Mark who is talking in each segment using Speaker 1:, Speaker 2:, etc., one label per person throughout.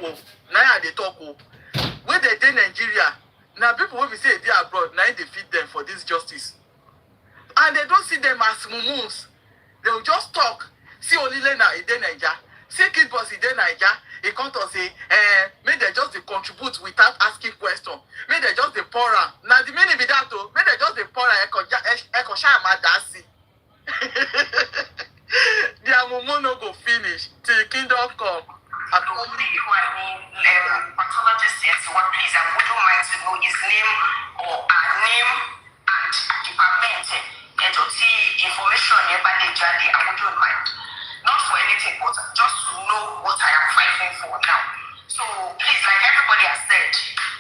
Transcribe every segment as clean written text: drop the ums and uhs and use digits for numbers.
Speaker 1: people, now they talk. When they in Nigeria, now people will be say they are abroad, now they feed them for this justice. And they don't see them as mumuns. They will just talk. See only Lena in Nigeria. See Kid Boss in Nigeria. He come to say, may they just contribute without asking question. May they just pour am. Now the meaning be that too. May they just pour am. Eko shama dasi. Their mumu no go finish till the kingdom come.
Speaker 2: Pathologist said, so what please, I wouldn't mind to know his name or her name and department. And to see information about the journey, I wouldn't mind. Not for anything, but just to know what I am fighting for now. So please, like everybody has said,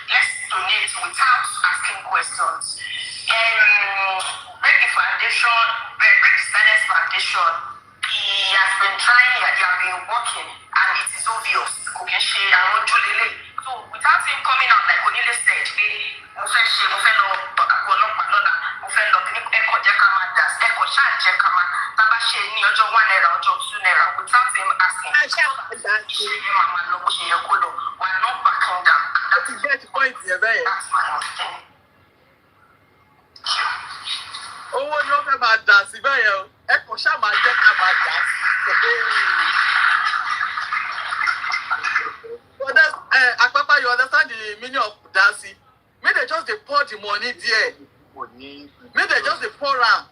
Speaker 2: let's donate without asking questions. Break the foundation, break the Silence Foundation. He has been trying, he has been working, and it is obvious. So without him coming out, like Cornelia said, without him asking, we're not backing down. That's my understanding.
Speaker 1: Owó ni ó fẹ́ máa dà sí bẹ́ẹ̀ yẹn o. Ẹ kò ṣáà máa jẹ́ ká máa dà sí. Akpakapa, you understand the meaning of dancing? May they just pour the money there. May they just pour am.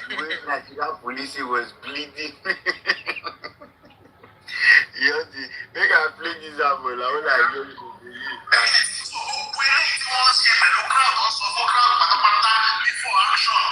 Speaker 3: The way Nigeria police was bleeding. Yes, make I play this up. I will like you.
Speaker 4: Before action,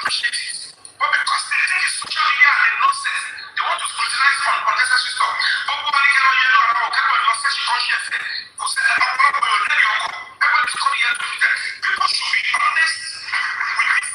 Speaker 4: appreciate it. But because they think it's social media and nonsense, they want to scrutinize on unnecessary stuff. But what you know, your session conscience, because everybody's coming here to do that. People should be honest with this.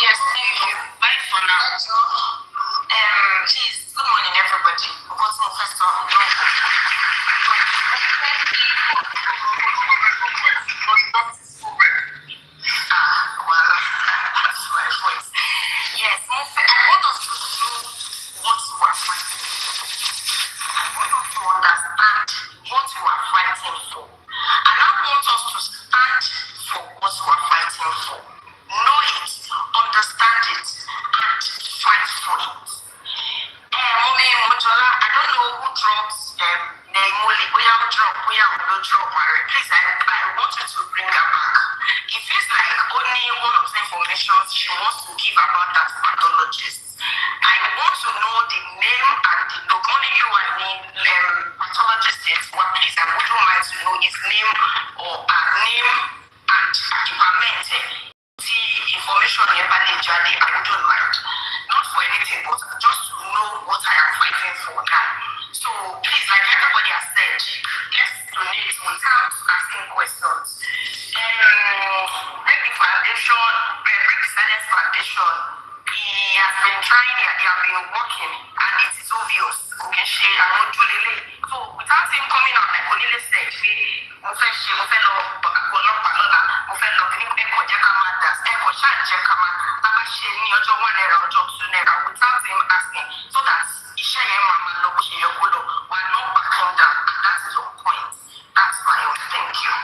Speaker 2: Yes, thank you. Bye for now. Please, good morning, everybody. What's my first one? Yes, I want us to know what you are fighting. I want us to understand what you are fighting for. And I want us to stand for what you are fighting for. Know it, understand it, and fight for it. Mommy Mojola, I don't know who drops Nemoli, please, I want you to bring her back. It feels like only one of the information she wants to give about that pathologist. I want to know the name and the look. Only you and me, pathologist, well, please, I wouldn't mind to know his name or her name and department. The information about the journey, I wouldn't mind. Not for anything, but just to know what I am fighting for now. So please, like everybody has said, let's donate without asking questions. Break the foundation, break the silence foundation. He has been trying, he has been working, and it is obvious. Okay, so without him coming out, like Onile said, without him asking, so that we're not backing down. That is your point. That's my own. Thank you.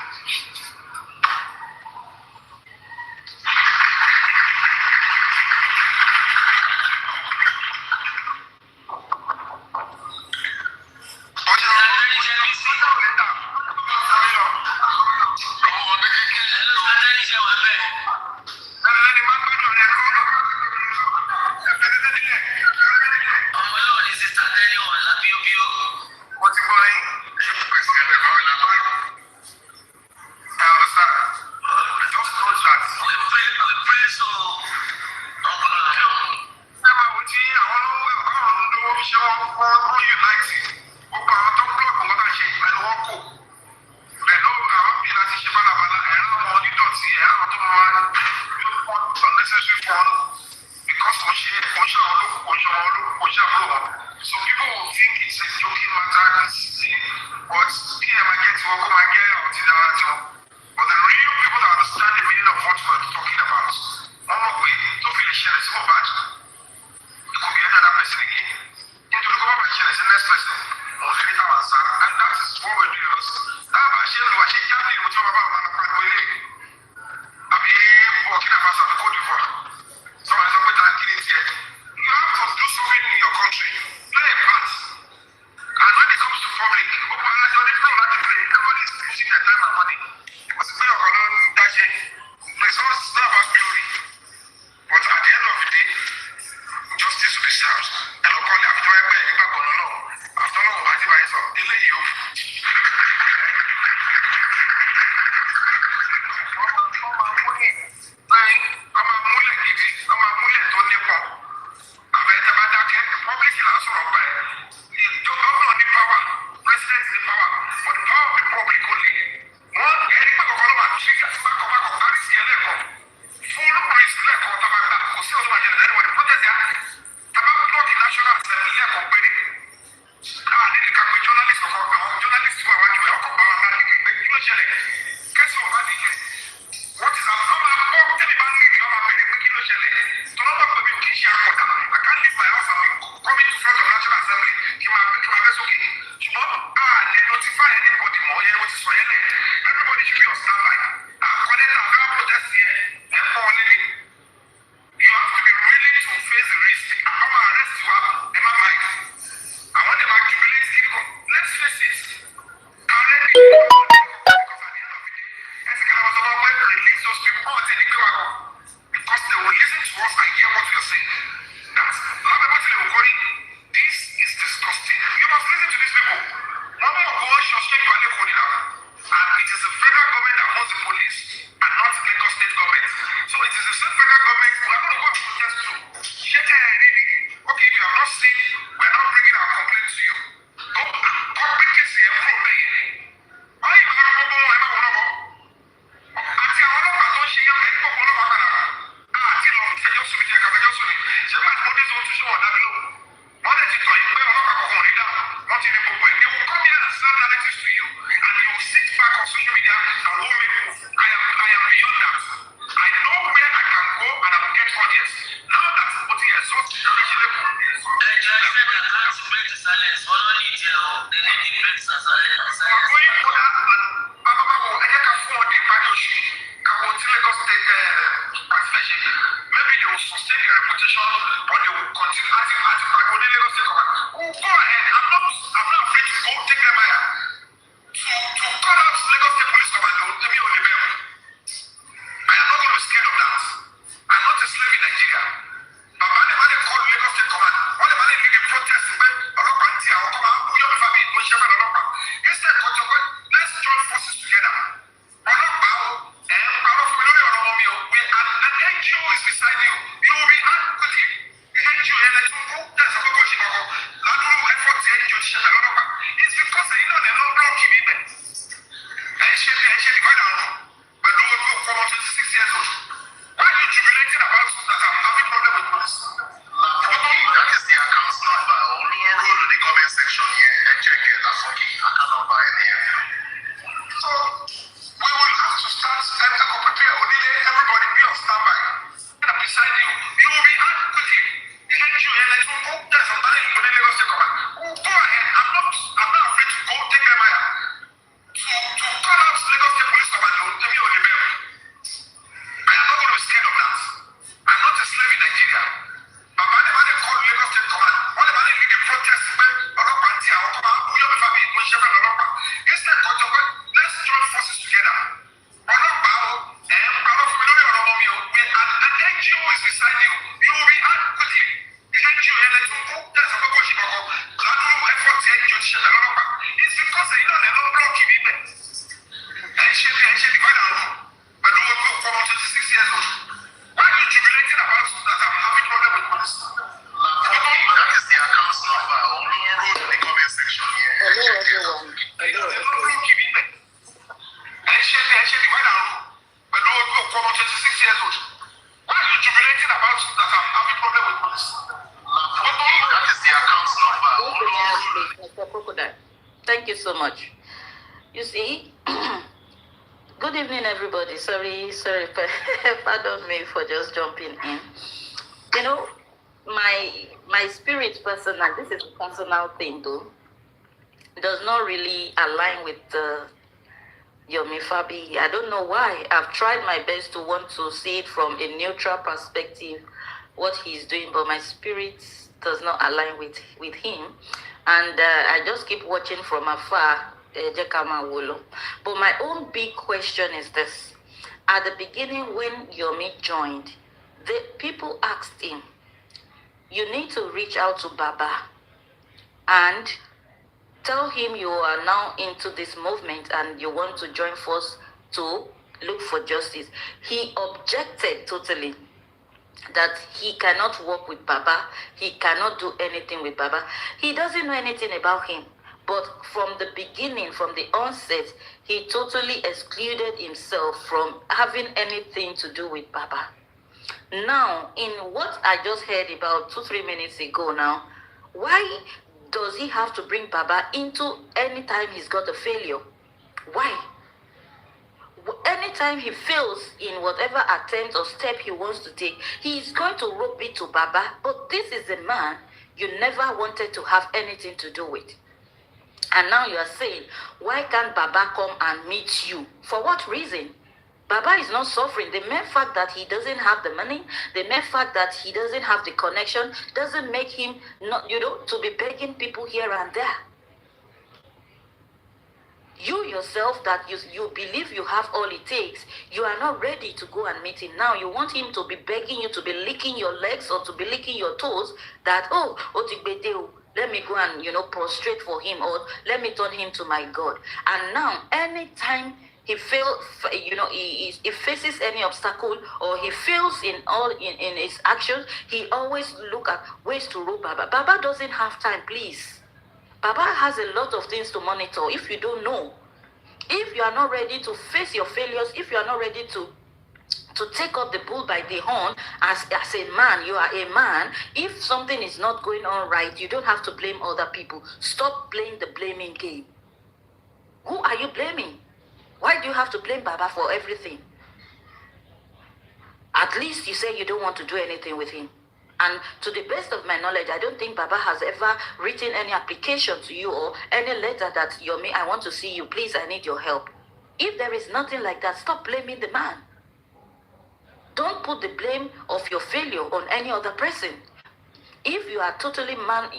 Speaker 4: notify anybody more. Everybody should be on standby. Protest here and you have to be willing to face the risk. I'm going to arrest you in my mind. I want them to accumulate income. Let's face it. Because at the end of the day, release those people because they will listen to us and hear what we are saying. That's not about this is disgusting. You must listen to these people. One more boy shall shake your leg now. And it is the federal government that owns the police and not the Lagos state government. So it is the same federal government we are going to go and protest to. Shake your head, okay, if you have not seen, we are not bringing our complaint to you. Go make case here, pro me. Why you are going to àti àwọn ọlọ́pàá tó ń ṣe yẹn ẹ̀kọ́ ọlọ́pàá kan náà àti lọ fẹjọ́ sùn jẹ kàfẹjọ́ sùn ni ṣé máa tó dé tó tún ṣé wọn dábí lò wọ́n lè ti tọ̀ yín pé ọlọ́pàá kọ̀ọ̀kan rí dáhùn wọ́n ti rí gbogbo ẹ̀ they will come here and sell narratives to you and you will sit back on social media and won't make move. I am beyond that. I know where I can go and I will get audience. Now that what he has sought to reach the level. Maybe they will sustain their reputation or they will continue acting Lagos State Government. Oh, go ahead. I'm not afraid to go take them higher. To call out Lagos State Police Command, let me only bear. I am not going to be scared of that. I'm not a slave in Nigeria. But when they call Lagos State Command, when they lead a protest, instead, let's join forces together. An NGO is beside you. You will be out quickly. The NGO that's a good question. It's because they know they're not blocking me. And she divide our room. But no one go for 26 years old. Why are you jubilating about that I'm having problem with police? That is the account number. Roll to the comment section here and check it. That's okay. Account number in here. So we will have to start and prepare. Everybody be on standby. And beside you, you will be out quickly. The NGO that's somebody in the Lagos State Command. Go ahead. I'm not afraid to go take them higher. To call out Lagos State Police Command, let me only bear. I am not going to be scared of that. I'm not a slave in Nigeria. But when they call Lagos State Command, when they lead a protest, instead, let's join forces together. An NGO is beside you. You will be out quickly. The NGO that's a good question. It's because they know they're not blocking me. And she divide our room. But no one go for 26 years old. Why are you jubilating about that I'm having problem with police? That is the account number. Roll to the comment section here.
Speaker 5: Hello, everyone.
Speaker 4: And she divide our room. But no one go for 26 years old. Why are you jubilating about that I'm having problem with police? That is the account number.
Speaker 5: Mr. Crocodile. Thank you so much. You see, good evening, everybody. Sorry, pardon me for just jumping in. You know, my spirit personal, this is a personal thing though, does not really align with Iamyinkaade. I don't know why. I've tried my best to want to see it from a neutral perspective, what he's doing, but my spirit does not align with him. And I just keep watching from afar, but my own big question is this. At the beginning, when Yomi joined, the people asked him, you need to reach out to Baba and tell him you are now into this movement and you want to join force to look for justice. He objected totally that he cannot work with Baba. He cannot do anything with Baba. He doesn't know anything about him. But from the beginning, from the onset, he totally excluded himself from having anything to do with Baba. Now, in what I just heard about 2-3 minutes ago now, why does he have to bring Baba into any time he's got a failure? Why? Anytime he fails in whatever attempt or step he wants to take, he is going to rope it to Baba. But this is a man, you never wanted to have anything to do with. And now you are saying, why can't Baba come and meet you? For what reason? Baba is not suffering. The mere fact that he doesn't have the money, the mere fact that he doesn't have the connection, doesn't make him not, to be begging people here and there. You yourself, that you believe you have all it takes, you are not ready to go and meet him. Now you want him to be begging you, to be licking your legs or to be licking your toes, that, let me go and, prostrate for him, or let me turn him to my God. And now, anytime he fails, he faces any obstacle, or he fails in his actions, he always look at ways to rob Baba. Baba doesn't have time, please. Baba has a lot of things to monitor. If you don't know, if you are not ready to face your failures, if you are not ready to take up the bull by the horn, as a man, you are a man. If something is not going on right, you don't have to blame other people. Stop playing the blaming game. Who are you blaming? Why do you have to blame Baba for everything? At least you say you don't want to do anything with him. And to the best of my knowledge, I don't think Baba has ever written any application to you or any letter that, Yomi, I want to see you. Please, I need your help. If there is nothing like that, stop blaming the man. Don't put the blame of your failure on any other person. If you are totally man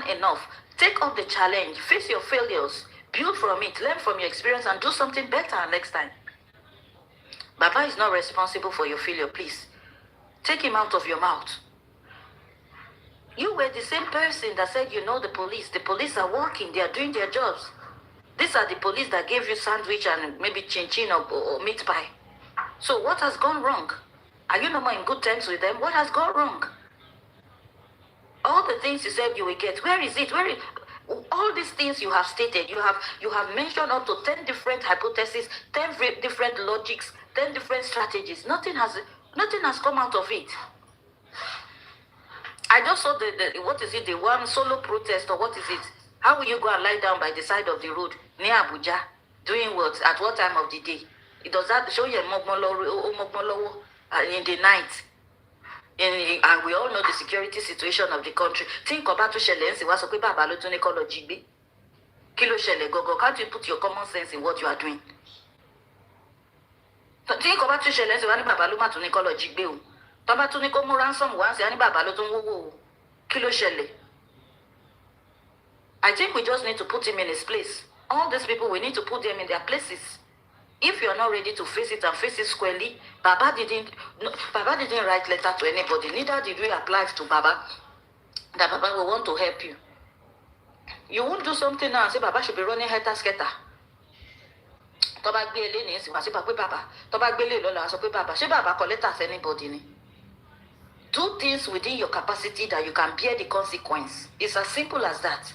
Speaker 5: enough, take up the challenge, face your failures, build from it, learn from your experience, and do something better next time. Baba is not responsible for your failure, please. Take him out of your mouth. You were the same person that said, the police. The police are working. They are doing their jobs. These are the police that gave you sandwich and maybe chin-chin or meat pie. So what has gone wrong? Are you no more in good terms with them? What has gone wrong? All the things you said you will get, where is it? All these things you have stated, you have mentioned up to 10 different hypotheses, 10 different logics, 10 different strategies. Nothing has come out of it. I just saw the one solo protest, or what is it? How will you go and lie down by the side of the road near Abuja, doing what? At what time of the day? It does that show you in the night? And we all know the security situation of the country. Think about can't you put your common sense in what you are doing? Think about Tọ́ba tún ní kó mú ransom wá sí àní bàbá ló tún wówó kí ló ṣẹlẹ̀. I think we just need to put him in his place. All these people, we need to put them in their places. If you are not ready to face it and face it squarely, Baba didn't write letter to anybody. Neither did we apply to Baba that Baba will want to help you. You won't do something now and say Baba should be running helter-skelter. Tọ́ba gbé ilé ní ìsìn wá sí pé Baba. Tọ́ba gbé ilé lọ́la sọ pé Baba. Ṣé Baba kọ lẹ́tà sí anybody ni? Do things within your capacity that you can bear the consequence. It's as simple as that.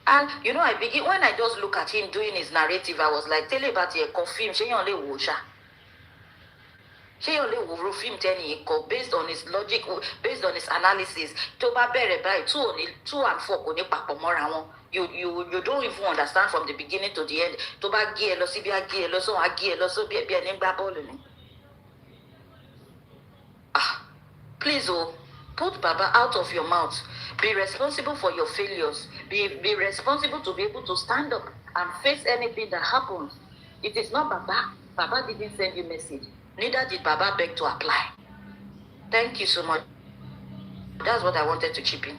Speaker 5: And when I just look at him doing his narrative, I was like, tell about your confirm, she only wosha. She only will film based on his logic, based on his analysis. Toba bere by 2 and 4 you don't even understand from the beginning to the end. Toba gielo sibia gielo so agielo so be an. Please, put Baba out of your mouth. Be responsible for your failures. Be responsible to be able to stand up and face anything that happens. It is not Baba. Baba didn't send you a message. Neither did Baba beg to apply. Thank you so much. That's what I wanted to chip in.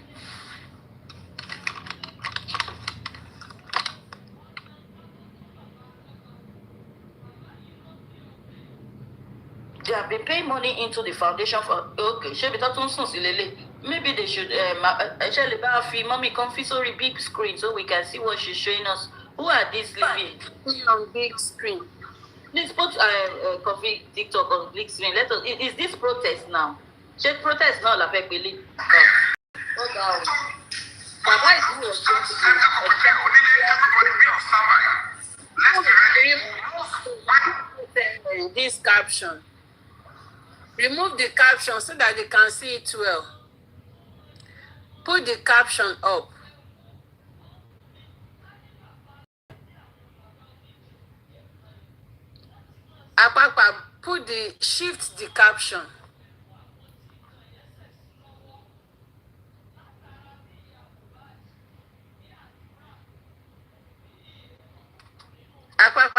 Speaker 5: They have been paying money into the foundation for maybe they should actually mommy comfy sorry big screen so we can see what she's showing us. Who are these living?
Speaker 6: On big screen.
Speaker 5: Please put coffee TikTok on big screen. Let us. Is this protest now? Should protest now, la Pekbili? Oh God. Baba is who was going
Speaker 6: to be. This caption. Remove the caption so that they can see it well. Put the caption up. Akpakapa, shift the caption.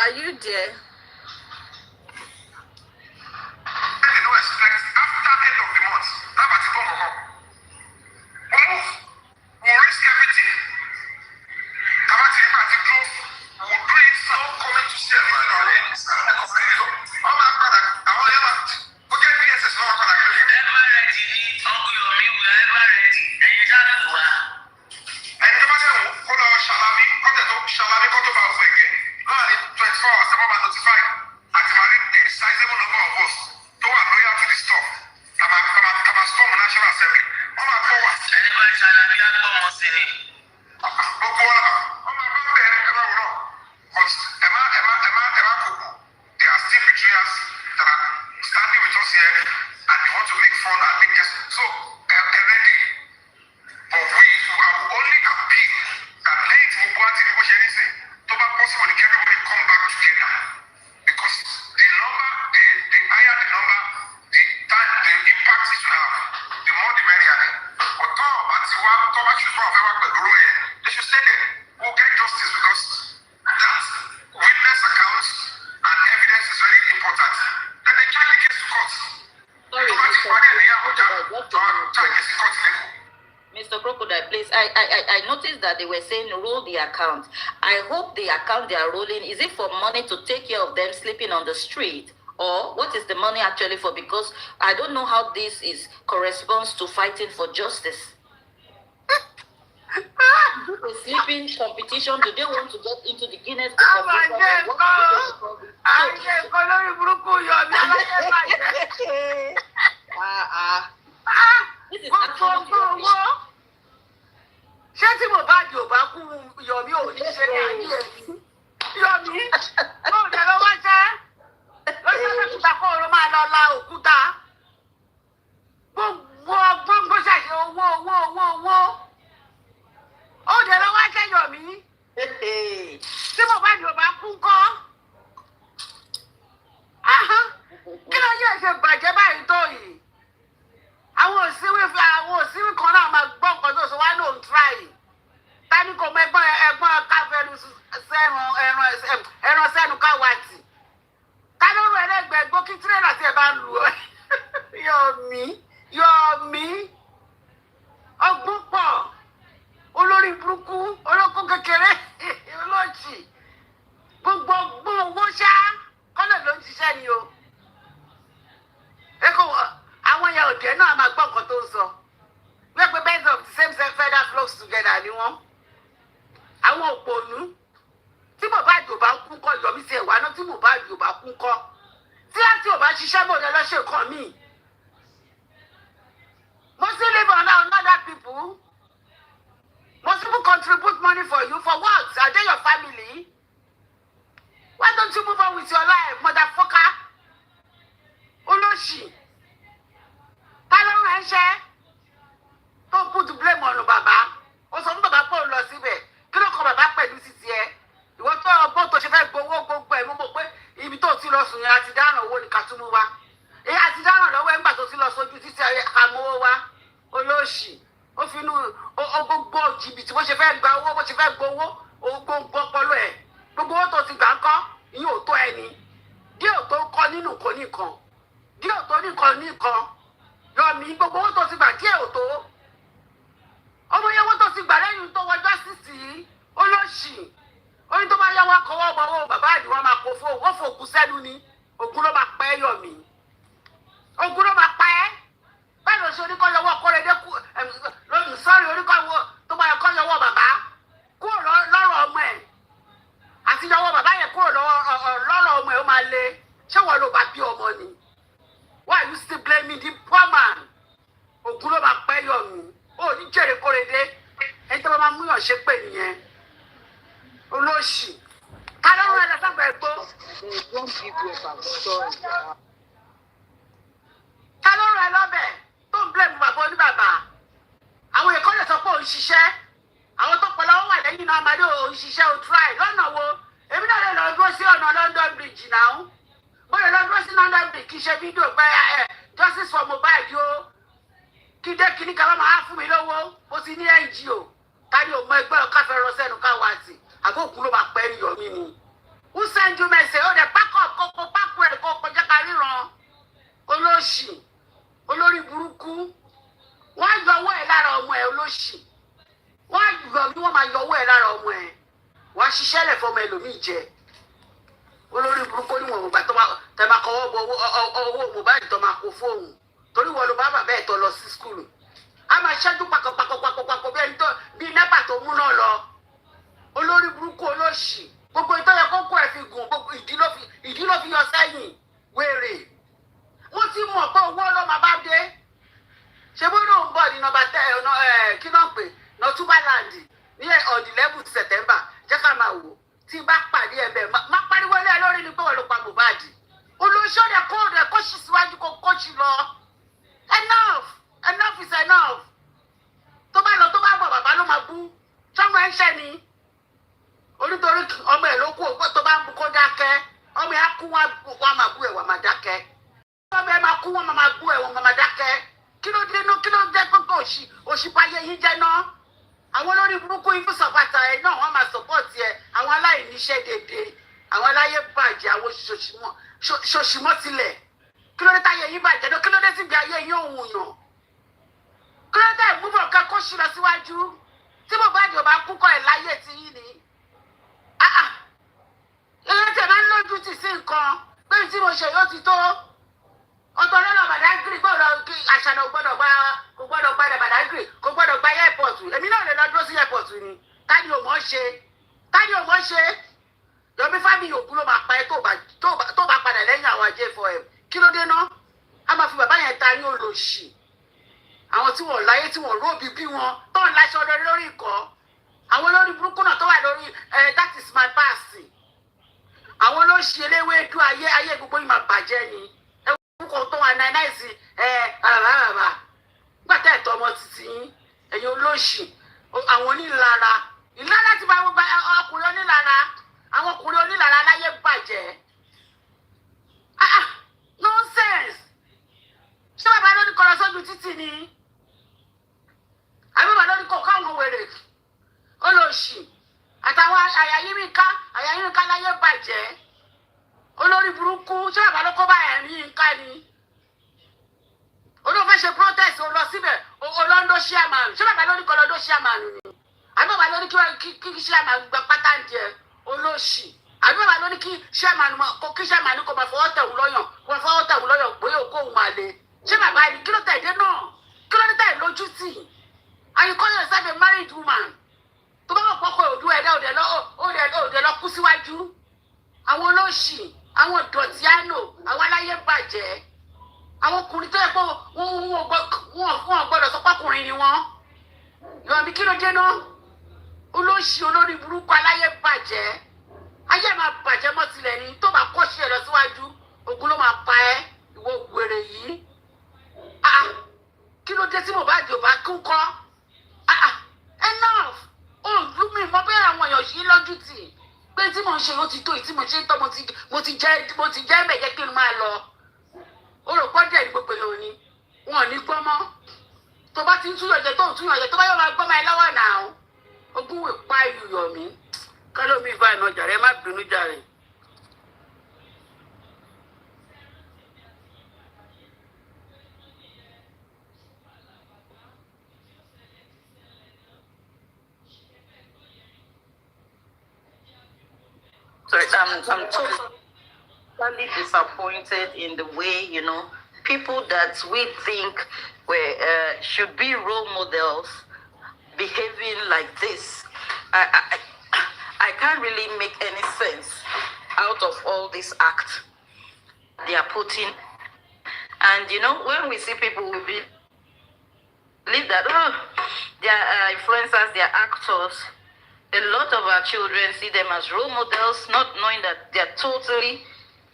Speaker 6: Are you there?
Speaker 4: They don't expect after end of the month. Now at the phone call. We'll move. We'll risk everything. Kabati party close. We'll do it. No comment to share. I'm not gonna. I want to forget BSS. No, I'm gonna. Ever ready? Uncle Yomi, we are ever ready. And you just do that. And the man said, "Hold on, Shalami. Shalami, come to our again. No, 24 hours. I'm about notified. At the marine, a sizable number of us who are loyal to this stuff. I'm a storm National Assembly. I'm a power. Anybody Shalami, I'm going to say it. There are still betrayers that are standing with us here and they want to make fun and make us so ready. But we will only appeal that late we want to negotiate to be possible that everybody come back together. Because the number, the higher the number, the time, the impact it will have, the more the merrier. But they should say that we'll get justice because that witness accounts and evidence is very important. Then they check the case to court.
Speaker 5: Mr. Crocodile, please. I noticed that they were saying roll the account. I hope the account they are rolling, is it for money to take care of them sleeping on the street? Or what is the money actually for? Because I don't know how this corresponds to fighting for justice. The sleeping competition, do they want to get into the Guinness Book of Records? This is actually
Speaker 2: ṣé tí mo bá di òbá kú Yomi ò ní ṣe ní ayé ẹ̀ Yomi ó dẹ̀ lọ wá jẹ́ lọ́sẹ̀ tó kó oró máa lọ la òkúta gbogbo ọgbọ́n bó ṣàṣe owó ó dẹ̀ lọ wá jẹ́ Yomi tí mo bá di òbá kú kọ́ kí ló yẹ ṣe bàjẹ́ báyìí tó yìí àwọn òsínwí kan náà máa gbọ́ nǹkan tó sọ wá ló ń tíráì tani kò mọ ẹ̀gbọ́n káfẹ́nu ẹran sẹ́nu káwàtì ta ló rọ ẹlẹ́gbẹ̀ẹ́ gbó kí tírélà tí ẹ bá lù ọ́ Yomi ọgbọ́n pọ̀ olórí burúkú olókùn kékeré olóòjì gbogbo ọgbọ́n owó ṣá kọ́lẹ̀ ló ń ṣiṣẹ́ ni o àwọn yẹn òde náà máa gbọ́ nǹkan tó ń sọ wípé birds of the same feather flock together ni wọ́n àwọn òpònú tí Mohbad ò bá kú kọ́ Yomi sí ẹ̀wá náà tí Mohbad ò bá kú kọ́ tí láti ò bá ṣiṣẹ́ bò ní ọlọ́ṣẹ́ kan míì most still live on other people most people contribute money for you for what? Are they your family? Why don't you move on with your life, motherfucker? Olóṣì ta ló rán ẹṣẹ́ tó put blame on bàbá ó sọ fún bàbá pé ó lọ síbẹ̀ kí ló kọ bàbá pẹ̀lú títí ẹ ìwọ tó ọgbọ́n tó ṣe fẹ́ gbowó gbogbo ẹ̀ mo mọ̀ pé ibi tó ti lọ sùn yẹn àti dáràn owó ní kàtúmù wa èyí àti dáràn lọ́wọ́ ẹ̀ńgbà tó ti lọ sójú títí àmówó wa olóṣì ó fi inú gbogbo jìbìtì bó ṣe fẹ́ gba owó bó ṣe fẹ́ gbowó gbogbo ọpọlọ ẹ̀ gbogbo owó tó ti gbà ń kọ́ ìyẹn ò tó ẹni díẹ̀ tó kọ́ nínú kò nìkan díẹ̀ tó nìkan Yomi gbogbo owó tó ti gbà díẹ̀ ò tó ọmọ yẹn owó tó ti gbà lẹ́yìn tó wọjọ́ sísì olóṣì oní tó bá yáwó akọwọ́ ọmọ bàbá àdìwọ́ máa kó fún owó fòkú sẹ́nu ni ogun ló máa pẹ́ Yomi ogun ló máa pẹ́ báyìí ló ṣe oníkọ́ yọwọ́ kọ́rẹ́dé kú sọ́ọ̀rì oníkọ́ tó bá yẹ kọ́ yọwọ́ bàbá kúrò lọ́rọ̀ ọmọ ẹ̀ àti yọwọ́ bàbá yẹn kúrò lọ́rọ̀ ọmọ ẹ̀ ó máa le ṣé wọ́n ló bá bí ọmọ ni. Why are you still blaming the poor man? Ogun ló máa pẹ́ Yomi ó ní jèrè kórede ẹni tó bá máa mú yàn ṣe pé nìyẹn olóṣì ká ló rán ẹ lọ́sàgbà ẹ̀gbọ́. ká ló rán ẹ lọ́bẹ̀ tó ń blame bàbá oníbàbà àwọn èèkàn lè sọ pé òun ṣiṣẹ́ àwọn tó pọ̀ lọ́wọ́ wà lẹ́yìn náà máa dé òun ṣiṣẹ́ òun try lọ́nà wo èmi náà lè lọ dúró sí ọ̀nà London Bridge náà bóyá lọ dúró sí London Bridge kì í ṣe fídíò pé justice for Mohbad yóò kí dé kíní kan máa fún mi lówó ó ti ní NGO kárí òun ẹgbẹ́ ọ̀ká fẹ́ rọ sẹ́nu káwá sí àbó òkú ló máa pẹ́ Yomi ni
Speaker 6: Who send you message? Oh, the pack up, go pack where go carry wrong. Oloshi. Olórí burúkú. Wọ́n yọwọ́ ẹ̀ lára ọmọ ẹ̀ olóṣì. Wọ́n yọ bí wọ́n máa yọwọ́ ẹ̀ lára ọmọ ẹ̀. Wọ́n á ṣiṣẹ́ lẹ̀ fọmọ ẹlòmíì jẹ. Olórí burúkú ni wọ́n gbà tẹ máa kọ́wọ́ bọ owó Mohbad tó máa kó fóònù. Torí wọ́n ló bá bàbá ẹ̀ tó lọ sí skúlù. A máa ṣẹ́jú pàkọ́pàkọ́ bí ẹni tó bí nẹ́pà tó mú náà lọ. Olórí burúkú olóṣì. Gbogbo ìtọ́yẹ kókó ẹ̀ fi gùn gbogbo ìdí ló fi yọ sẹ́yìn wèrè. Wọ́n ti mọ̀ pé owó ló máa bá dé. Ṣé bó ló ń bọ̀ ní nọ́mbà kí náà pè Northumberland ní on the 11th September jẹ́ ká máa wò tí bá pàdé ẹ̀bẹ̀ má pariwo ilé ẹ lórí ni pé wọ́n ló pa Mohbad. Olóṣó rẹ̀ kó ṣì síwájú kó ṣì lọ. Enough is enough. Tó bá lọ tó bá bọ̀ bàbá ló máa bú. Sọ́mọ ẹ̀ ń ṣẹ́ ni. Onítorí ọmọ ẹ̀ ló kú ògbó tó bá ń bu kó dákẹ́. Ọmọ ẹ̀ á kú wá máa bú ẹ̀ wá máa dákẹ́. Ọmọ ẹ̀ máa kú wọ́n máa bú ẹ̀ wọ́n máa dákẹ́. Kí ló dé gbogbo òṣìpáyé yín jẹ́ náà? Àwọn olórí burúkú yín fún sọ̀pàtà ẹ̀ náà wọ́n máa sọ̀pọ̀tì ẹ̀. Àwọn aláìníṣẹ́ dédé. Àwọn aláyé bàjẹ́ àwọn ṣòṣìmọ́ tilẹ̀. Kí ló dé táyé yín bàjẹ́ náà? Kí ló dé síbi ayé yín òun yàn? Kí ló dé ìmúbọ̀ kan kó ṣì lọ síwájú? Tí Mohbad ò bá kú kọ́ ẹ̀ láyé ti yín ni. Ìyẹn tẹ̀ máa ń lójú tì sí nǹkan. Pé tí mo ṣe yóò ti tó. Ọ̀tọ̀ lọ́nà Badagry gbọ́dọ̀ àṣàna kò gbọ́dọ̀ gba Badagry kò gbọ́dọ̀ gba airport. Èmi náà lè lọ dúró sí airport ni. Tani ò mọ̀ ṣe. Yomi Fábíyì òkú ló máa pa ẹ́ tó bá padà lẹ́yìn àwọn J4M. Kí ló dé náà? A máa fi bàbá yẹn ta ní olóṣì. Àwọn tí wọ́n láyé tí wọ́n róbi bí wọn tó ń láṣọ lórí ìkọ́. Àwọn olórí burúkú náà tó wà lórí that is my past. Àwọn olóṣì eléwédú ayé gbogbo yìí máa bàjẹ́ ni. Kò tó wà náìsì àràràrà gbàtà ẹ̀tọ́ ọmọ títí yín ẹ̀yin olóṣì àwọn onílara ìlara ti bá gbogbo ọkùnrin onílara àwọn ọkùnrin onílara láyé bàjẹ́ nonsense ṣé bàbá ló ní kọ́ lọ sójú títì ni àbí bàbá ló ní kọ́ káwọn wèrè olóṣì àtàwọn Iamyinka láyé bàjẹ́. Olórí burúkú ṣé bàbá ló kó bá Iamyinka ni? Olóò fẹ́ ṣe protest ó lọ síbẹ̀ olóńdó chairman ṣé bàbá ló ní kọ́ lọ́dọ̀ chairman ni? Àbí bàbá ló ní kí chairman gba pátá ń jẹ olóṣì? Àbí bàbá ló ní kí chairman kò máa fọwọ́ tẹ̀wù lọ́yàn pé òkú òun máa le? Ṣé bàbá ni kí ló tẹ̀ dé náà? Kí ló dé tẹ̀ lójú tì? And you call yourself a married woman? Tó bá wọ̀ pọ́kọ̀ òdu ẹ̀dá òde lọ kú síwájú? Àwọn olóṣì àwọn ìdọ̀tí àánú àwọn aláyé bàjẹ́ àwọn ọkùnrin tó yẹ pé wọ́n gbọ́dọ̀ sọ pọ́kùnrin ni wọ́n. Yomi kí ló dé náà? Olóṣì olórí burúkú aláyé bàjẹ́ ayé máa bàjẹ́ mọ́ tilẹ̀ ni tó bá kọ́ sí ẹ lọ síwájú ogun ló máa pa ẹ́ ìwọ gbèrè yìí. Kí ló dé tí Mohbad ò bá kú kọ́? Enough Wummi mọ bẹ́ẹ̀ àwọn èèyàn yìí lójú tì. Pé tí mo ń ṣe ó ti tó tí mo ṣe ń tọ́ mo ti jẹ́ mẹ̀jẹ̀ kí n máa lọ. Ó rò pọ́ dẹ̀ ní gbogbo èèyàn ni wọn ò ní gbọ́ mọ́. Tó bá ti ń túyọ̀ jẹ tó ń túyọ̀ jẹ tó bá yọ̀ máa gbọ́ máa lọ́wọ́ náà. Ogún wè pa ìlú Yomi. Kálómi ìfà ìnà jàre má bínú jàre.
Speaker 5: So I'm totally disappointed in the way, people that we think should be role models behaving like this. I can't really make any sense out of all this act they are putting. And, when we see people, we believe that, they are influencers, they are actors. A lot of our children see them as role models, not knowing that they are totally,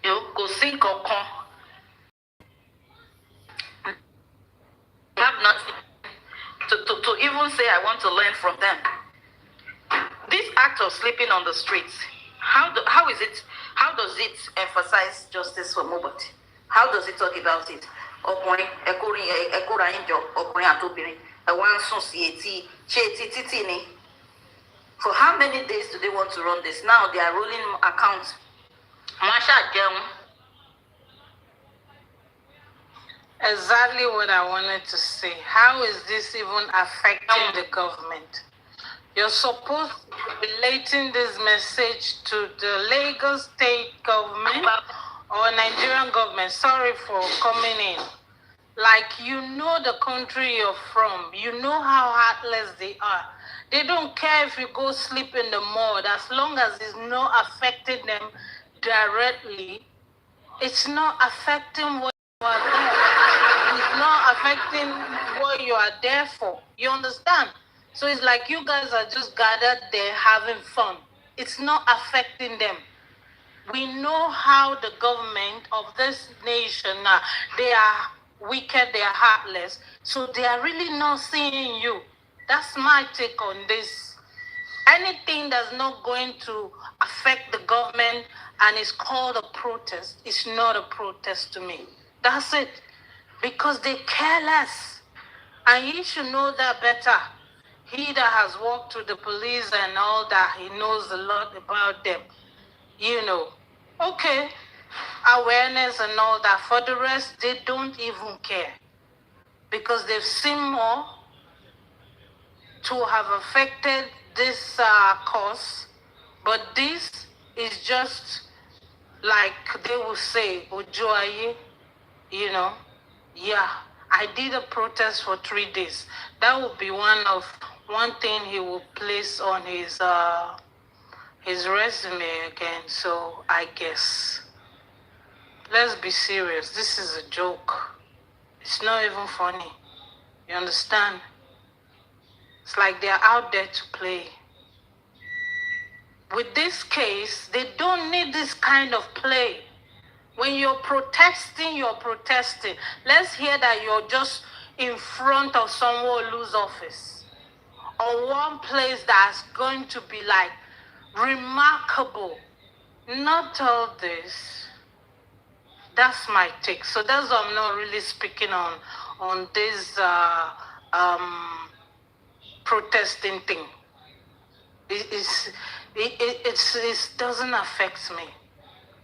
Speaker 5: go sink or come. Have nothing to even say I want to learn from them. This act of sleeping on the streets, how does it emphasize justice for Mohbad? How does it talk about it? For how many days do they want to run this? Now they are rolling accounts Masha Jung.
Speaker 7: Exactly what I wanted to say. How is this even affecting the government? You're supposed to be relating this message to the Lagos state government or Nigerian government. Sorry for coming in. Like, you know the country you're from. You know how heartless they are. They don't care if you go sleep in the mud. As long as it's not affecting them directly, it's not affecting what you are there. It's not affecting what you are there for. You understand? So it's like you guys are just gathered there having fun. It's not affecting them. We know how the government of this nation, they are wicked, they are heartless. So they are really not seeing you. That's my take on this. Anything that's not going to affect the government and is called a protest, it's not a protest to me. That's it. Because they care less. And he should know that better. He that has worked with the police and all that, he knows a lot about them. You know, okay, awareness and all that. For the rest, they don't even care. Because they've seen more to have affected this cause. But this is just like they will say, Ojoaye, you know, yeah, I did a protest for 3 days. That would be one thing he will place on his resume again. So I guess let's be serious. This is a joke. It's not even funny. You understand? It's like they're out there to play. With this case, they don't need this kind of play. When you're protesting, you're protesting. Let's hear that you're just in front of someone who lose office. Or one place that's going to be like remarkable. Not all this. That's my take. So that's why I'm not really speaking on this protesting thing. It doesn't affect me.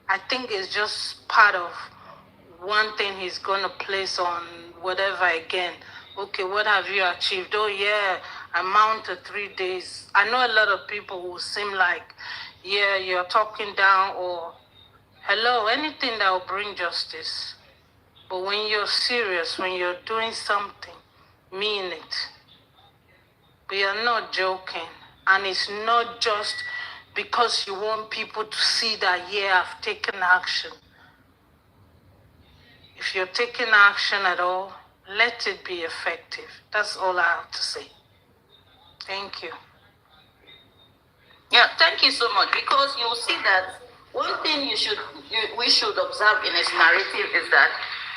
Speaker 7: I think it's just part of one thing he's going to place on whatever again. Okay, what have you achieved? Oh, yeah, I mounted 3 days. I know a lot of people will seem like, yeah, you're talking down or, hello, anything that will bring justice. But when you're serious, when you're doing something, mean it. We are not joking. And it's not just because you want people to see that, yeah, I've taken action. If you're taking action at all, let it be effective. That's all I have to say. Thank you.
Speaker 5: Yeah, thank you so much. Because you'll see that one thing we should observe in his narrative is that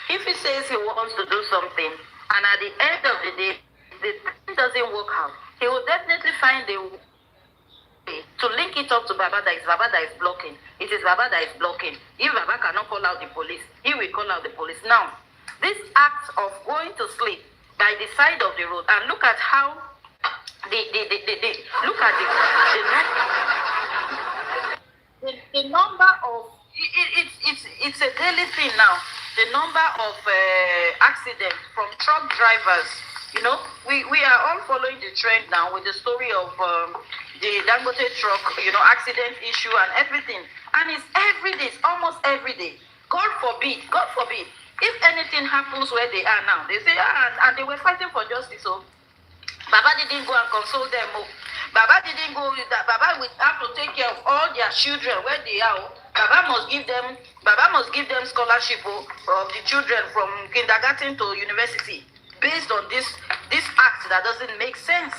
Speaker 5: if he says he wants to do something, and at the end of the day, the thing doesn't work out, he will definitely find a way to link it up to Baba that is blocking. It is Baba that is blocking. If Baba cannot call out the police, he will call out the police. Now, this act of going to sleep by the side of the road, and look at how look at the number of it's a daily thing now. The number of accidents from truck drivers. You know, we are all following the trend now with the story of the Dangote truck, you know, accident issue and everything. And it's every day, it's almost every day. God forbid, if anything happens where they are now, they say, and they were fighting for justice. So Baba didn't go and console them. Baba didn't go with that. Baba will have to take care of all their children where they are. Baba must give them scholarship of the children from kindergarten to university. Based on this act that doesn't make sense.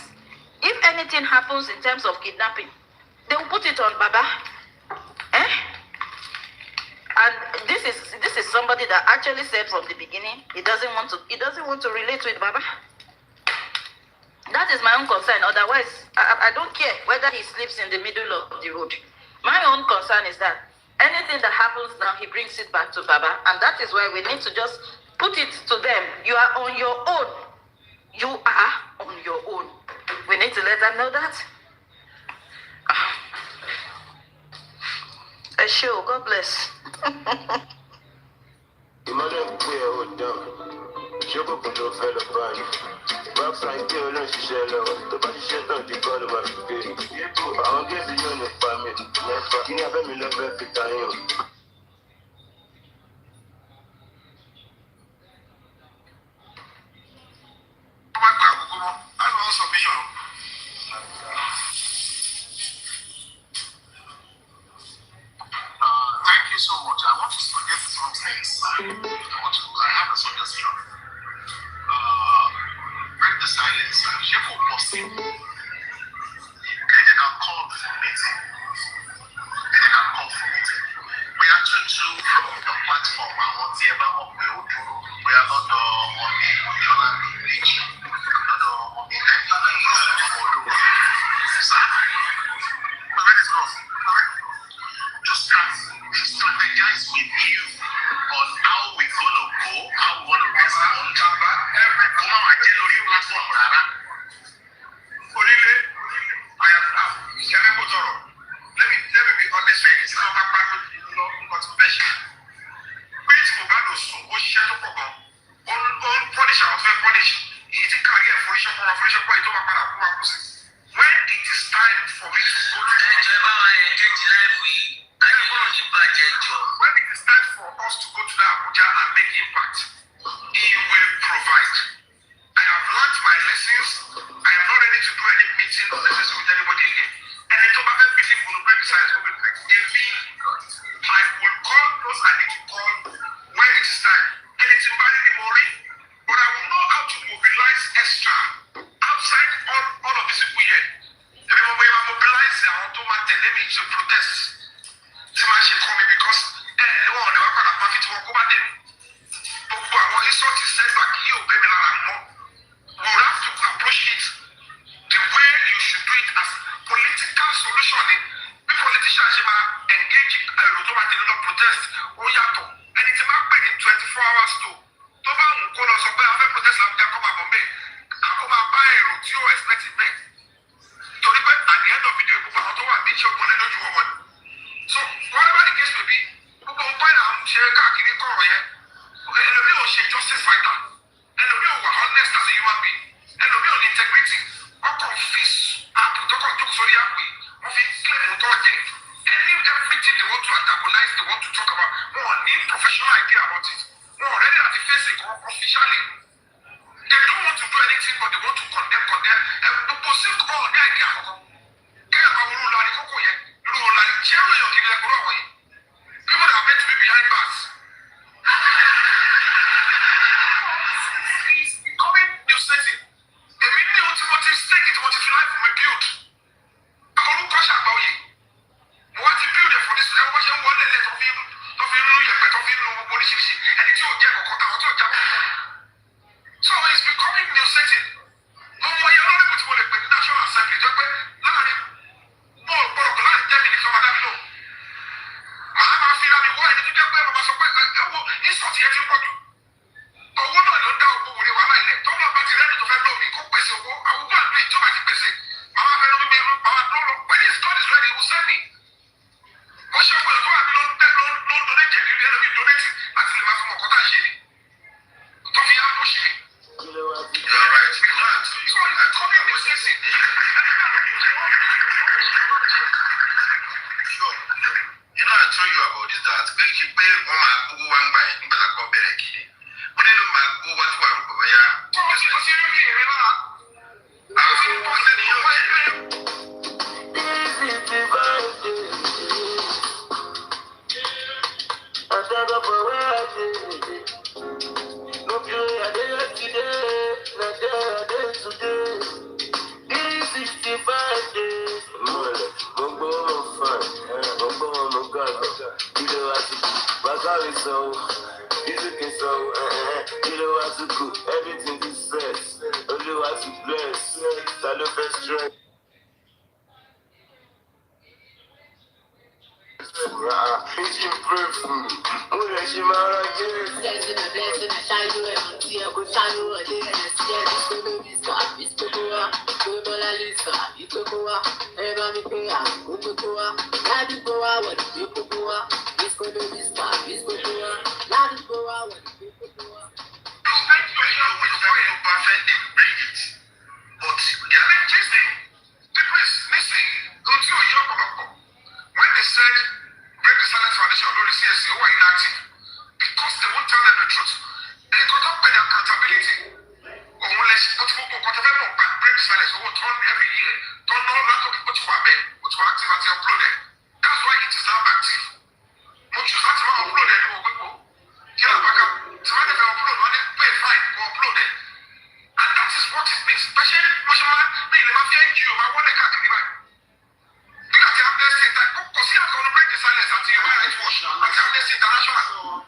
Speaker 5: If anything happens in terms of kidnapping, they will put it on Baba. And this is somebody that actually said from the beginning he doesn't want to relate with Baba. That is my own concern. Otherwise, I don't care whether he sleeps in the middle of the road. My own concern is that anything that happens now, he brings it back to Baba, and that is why we need to just put it to them. You are on your own. You are on your own. We need to let them know that. A show. God bless.
Speaker 3: Imagine clear hold down. Show up to fellow band. Back side kill no shell. The body shut down the god of my spirit. I'll get the unit family. Never. You never me love every time.
Speaker 4: Thank you so much. I want to suggest some things. I have a suggestion. Break the silence. She will post it. Okay, they can call for meeting. They can call for meeting. We are changing from the platform. I want to hear about what we will do. We are not the money. We are not the rich. Not the money. Just strategize with you on how we're gonna go, how we wanna rest on Java. Every woman I tell you platform, Rara. I am let me be honest with you. It's not my part of confession. Please go back to school. What share no problem. On punish our punish. It's a career for when it is time for me to go to when it is time for us to go to the Abuja and make impact, he will provide. I have learned my lessons. I am not ready to do any meeting or necessary with anybody again. And the top of everything will break the silence. I will call those I need to call when it is time. And it's inviting the Mori. But I will know how to mobilize extra outside all of these people here. Everyone will mobilize their automatic limit to protest. Because no one will have a party to walk over them. But our insult is set back here, baby. We will have to approach it the way you should do it as political solution. The politicians engage in automatic protest. And it's about in 24 hours too. Protest at the end of the day, so whatever the case may be, people will find out justice fighter, and the real honest as a human being, and the real integrity, or confess, everything they want to antagonize, they want to talk about, more need professional idea about it, more already at the face officially. They don't want to do anything, but they want to condemn, and the positive all the idea. People that are meant to be behind bars. It's becoming new setting. The meaning ultimately stake it, what if you like from a build. I want to crush about you. What you build for this, I want you one let of him, and it's your job. So it's becoming new setting. No more, you're not able to go to the National Assembly. Everything is set. Only what to bless. Salute first strength. It's improvement. Blessing, I shine you and see I go shine you again. And see this baby is up. It's Cocoa. Cocoa Lisa. It's Cocoa. Everybody pay up. Cocoa. Daddy go out. You Cocoa. then they bring it. But they are like listening. People is listening until you hear about. When they said break the silence foundation of the CSC who are inactive, because they won't tell them the truth. And they got up with accountability. Or unless whatever break the silence, or turn every year, turn all that of what you are made, what you are active as you uploaded. That's why it is now active. What you have to upload it, yeah, back up. So when they upload, when they pay fine for uploaded. And that is what it means. Especially, me, the mafia NGO, I want to cut the divide. Because the Amnesty that because you are going to break the silence until you wear it wash. And the Amnesty International.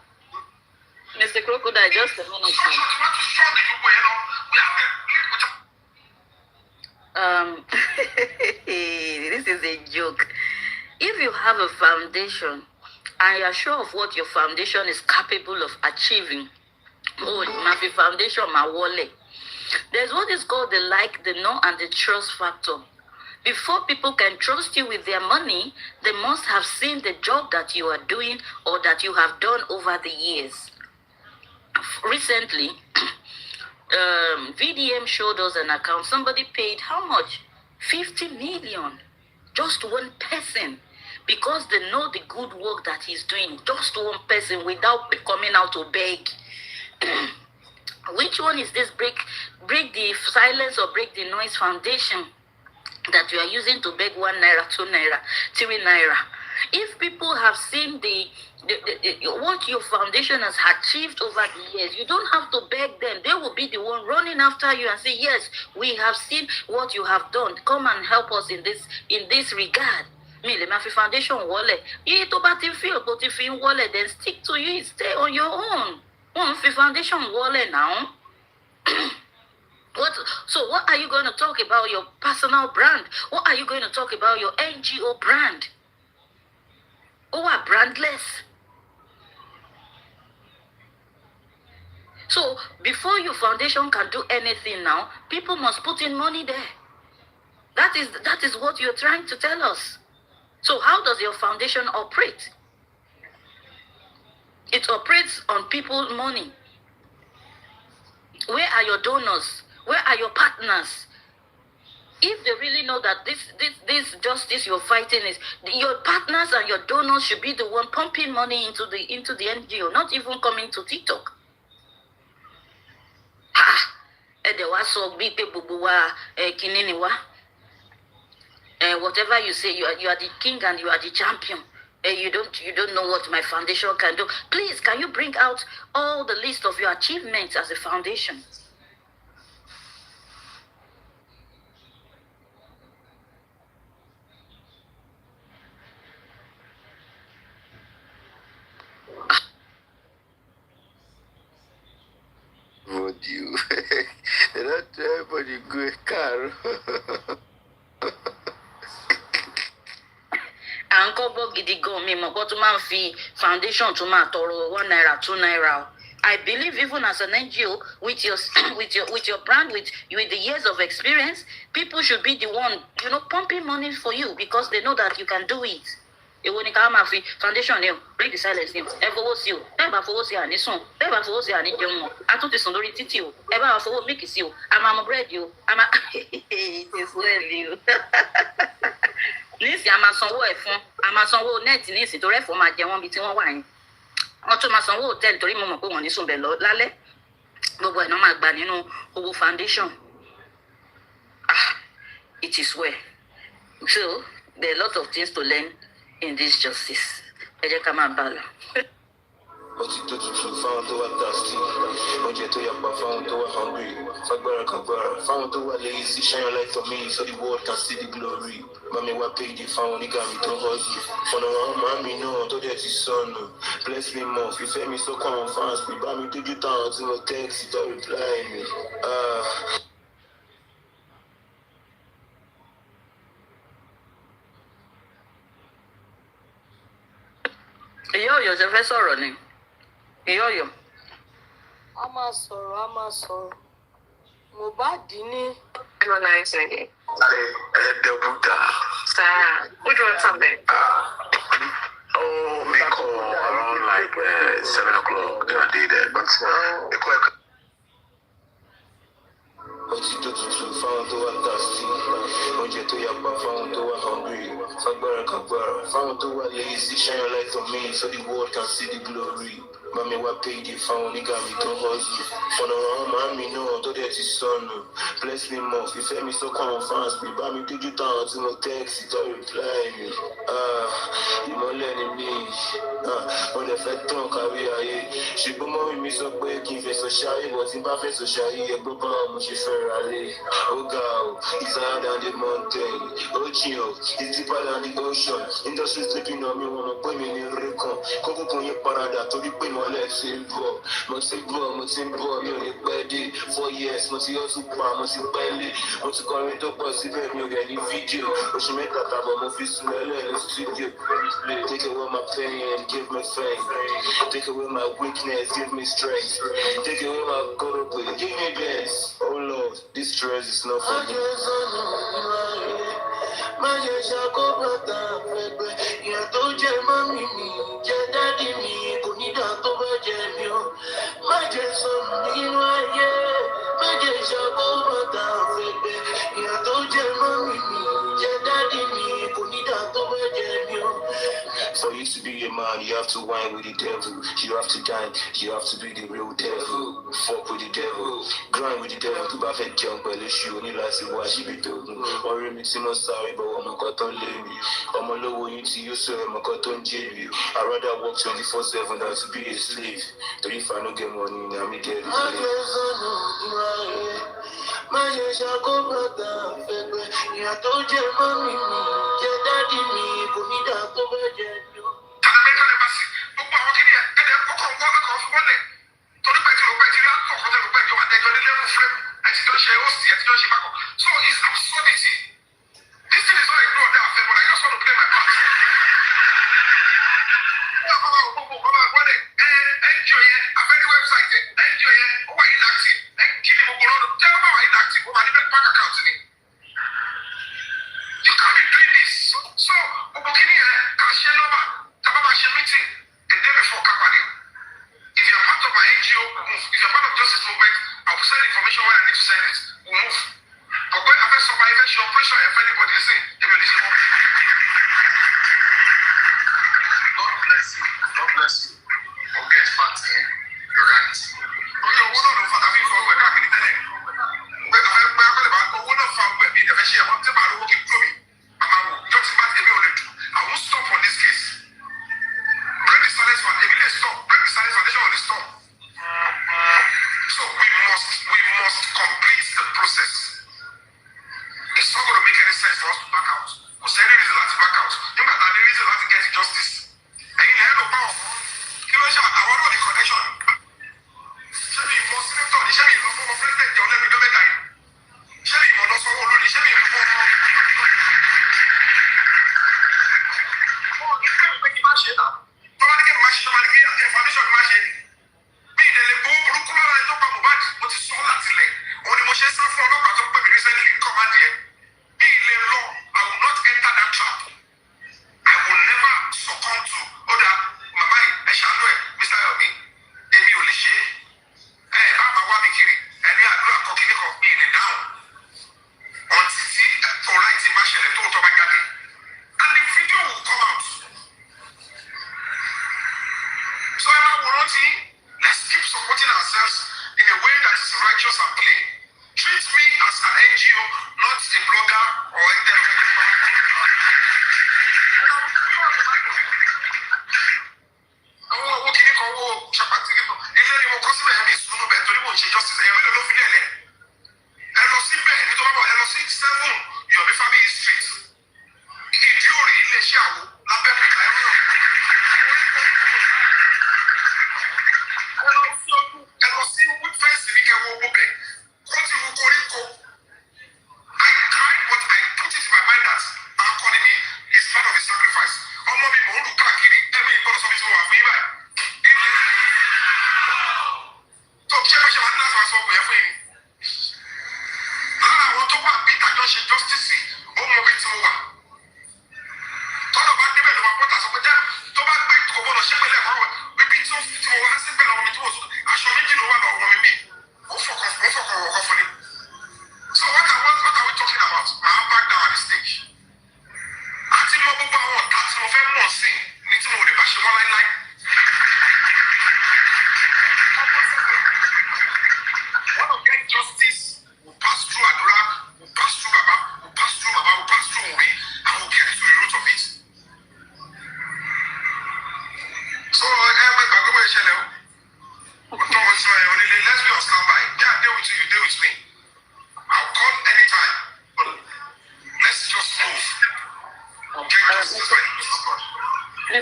Speaker 5: Mr. Crocodile, just a minute.
Speaker 4: So you want to strong the people, you know. We have to live with
Speaker 5: This is a joke. If you have a foundation and you're sure of what your foundation is capable of achieving, my foundation, my wallet. There's what is called the like, the know, and the trust factor. Before people can trust you with their money, they must have seen the job that you are doing or that you have done over the years. Recently, VDM showed us an account. Somebody paid how much? 50 million. Just one person. Because they know the good work that he's doing. Just one person without coming out to beg. Which one is this break the silence or break the noise foundation that you are using to beg 1 naira, 2 naira, 3 naira? If people have seen what your foundation has achieved over the years, you don't have to beg them. They will be the one running after you and say, yes, we have seen what you have done. Come and help us in this regard. Me, the Mafia Foundation wallet. If you feel but if you wallet, then stick to you, stay on your own. Mafia Foundation wallet now. So what are you going to talk about your personal brand? What are you going to talk about your NGO brand? Who are brandless? So before your foundation can do anything now, people must put in money there. That is what you're trying to tell us. So how does your foundation operate? It operates on people's money. Where are your donors? Where are your partners? If they really know that this justice you're fighting is, your partners and your donors should be the one pumping money into the NGO, not even coming to TikTok. Whatever you say, you are the king and you are the champion. You don't know what my foundation can do. Please, can you bring out all the list of your achievements as a foundation?
Speaker 3: Would you? They don't tell everybody good car.
Speaker 5: Uncle Gidi go me Mokotuman fee foundation to Matoro 1 naira, 2 naira. I believe even as an NGO with your brand, with the years of experience, people should be the one, pumping money for you because they know that you can do it. Foundation break the silence ever you ever for any soon ever for any young I took this on the titi ever for make it you I'm a bread you I'm a it is well you Listen, I'm a sanwó net ní ìsìn tó rẹ́fọ́ máa jẹ wọ́n bí tí wọ́n wà yẹn. Wọ́n tún máa sanwó hòtẹ́ẹ̀lì torí mo mọ̀ pé wọ́n ní sùn bẹ̀ lálẹ́. Gbogbo ẹ̀ náà máa gbà nínú owó foundation. It is well. So, there are a lot of things to learn in this justice. Ẹ jẹ́ ká máa bá lọ.
Speaker 3: Ọtí tó tutù fáwọn tó wà thirsty, oúnjẹ tó yapa fáwọn tó wà hungry, fagbára kagbára fáwọn tó wà lazy, shine your light on me so the world can see the glory. Mami wá péjì fáwọn oníkà mi tó hustle, ọ̀nà àwọn màmí náà tó dẹ̀ ti sọnù. Bless me more, fífẹ́ mi sọ́kàn àwọn fans mi, bá mi dójú táwọn tí mo text tó reply mi.
Speaker 5: Ìyá Ọ̀yọ́ ṣe fẹ́ sọ̀rọ̀ ni. Ìyá Ọ̀yọ́.
Speaker 7: A máa sọ̀rọ̀. Mohbad ní.
Speaker 4: The Buddha.
Speaker 2: Sir, which one something?
Speaker 4: Me call around like 7 o'clock. Then I did that, but the call.
Speaker 3: tó tutù fáwọn tó wà thirsty. Oúnjẹ tó yapa fáwọn tó wà hungry. Fagbára kagbára fáwọn tó wà lazy. Shine your light on me so the world can see the glory. Mami wá paid it fáwọn onígà mi tó hustle. Fọ̀nà àwọn màámi náà tó dẹ̀ ti sọnù. Bless me more, fífẹ́ mi sọ́kàn àwọn fans mi. Bá mi dójú táwọn tí mo text tó reply mi. Ìmọ́lẹ̀ ni mí. Mo lè fẹ́ tán kárí ayé. Ṣùgbọ́n mọ́mí mi sọ pé kí n fẹ̀sọ̀ ṣayé. Bọ̀ tí n bá fẹ̀sọ̀ ṣayé ẹgbẹ́ bá mo ṣe fẹ́ ra lé. Ó ga o, it's higher than the mountain. Ó jìn o, it's deeper than the ocean. Industry sleeping on me, wọ́n mọ̀ pé mi ní orí kan. Kókókó yín paradà torí pé mọ́lẹ̀ ti ń bọ̀. Mo ti ń bọ̀, mi ò ní pẹ́ dé. 4 years, mo ti yọ́ tún pa, mo ti pẹ́ lé. Mo ti kọrin tó pọ̀ síbẹ̀, mi ò rẹ̀ ní fídíò. Oṣù mẹ́ta tàbọ̀ mo fi sùn lẹ́lẹ̀ ní studio. Take away my pain and give me fame. Take away my weakness, give me strength. Take away my corruption, give me bless. Oh Lord, this stress is not for me. For you to be a man, you have to whine with the devil. You have to dine, you have to be the real devil. Fuck with the devil, grind with the devil. To perfect jump, well, issue, only last you watch it. Or me, I'm sorry, but I'm not going to leave me. I'm a low you to you, so I'm going to jail you. I'd rather work 24/7 than to be a slave. But if I don't get money, I'm going to get it.
Speaker 4: American embassy, gbogbo àwọn kìíní ẹ̀dẹ̀ ọkọ̀ wọ́n mẹ́kọ̀ọ́ fún wọlé torí pẹ̀tí ló pẹ̀tí rí àkọ́kọ́ tẹ̀lé pẹ̀tí wà dẹ́jọ́ ní level frame ẹ̀tí tó ṣe host ẹ̀tí tó ṣe bákọ̀. So it's absurdity. This thing is not a good affair, but I just want to play my part. NGO yẹn, àfẹ́rí website yẹn, NGO yẹn, ó wà inactive. Kí ni gbogbo lọ́dọ̀? Tẹ́ ọ bá wà inactive, ó wà ní bank account ni. You can't be doing this. So gbogbo kìíní yẹn kà ṣe lọ́ba. Meeting a day before company. If you're part of my NGO, we'll move. If you're part of justice movement, I will send information when I need to send it. We'll move. But when I first survive your operation, if anybody is saying, God bless you. God bless you. Okay, it's fat. You're right. Oh, you're one of the fat. I mean, for we're not going to tell you. We're one of our we're being the best. I want to buy the working for me. Just about every other two. I won't stop on this case. Break the silence foundation on the stop. So we must complete the process. It's not going to make any sense for us to back out. Because there is a lot to back out. You know that there is a lot to get justice. And you have no power. You know, I want all the connection. Show me more senator. Show me more president. You'll let me go back. Show me more. Show me more. Show me more. Oh, you can't make it much now. Tọ́lá ní máa ṣe information máa ṣe ni. Bí ìdẹ̀lẹ̀ bó orúkú lọ́la ẹjọ́ pa Mohbad, mo ti sọ láti lẹ̀. Òun ni mo ṣe sá fún ọlọ́pàá tó pè mí recently in command yẹn. Bí ilé lọ, I will not enter that trap. I will never succumb to ọ̀dà màmá yìí ẹ ṣàánú ẹ̀ Mr. Yomi. Èmi ò lè ṣe é. Bá máa wá mi kiri, ẹni àdúrà kọ kíní kan mi lè dáhùn. Ọ̀ntì tí ọ̀rá ìtì máa ṣẹlẹ̀ tó tọ́ bá jáde. And the video will come out. So let's keep supporting ourselves in a way that is righteous and clean. Treat me as an NGO, not a blogger or a So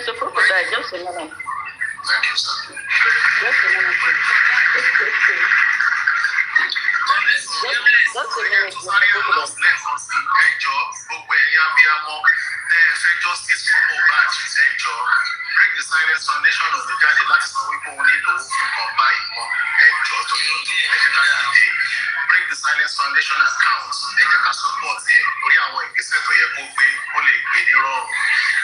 Speaker 5: Mr. Crocodile, just a minute.
Speaker 4: Thank you, sir.
Speaker 5: Just a minute. Just a minute, Mr. Crocodile.
Speaker 4: Justice for Mohbad, break the silence foundation of the guy láti sọ wípé òun nílò fún ọba ìmọ̀ ẹjọ́ tó yẹ ẹjẹ́ ká dìde break the silence foundation account ẹjẹ́ ká support ẹ̀ orí àwọn ìgbésẹ̀ tó yẹ kó gbé ó lè gbé ní rọrùn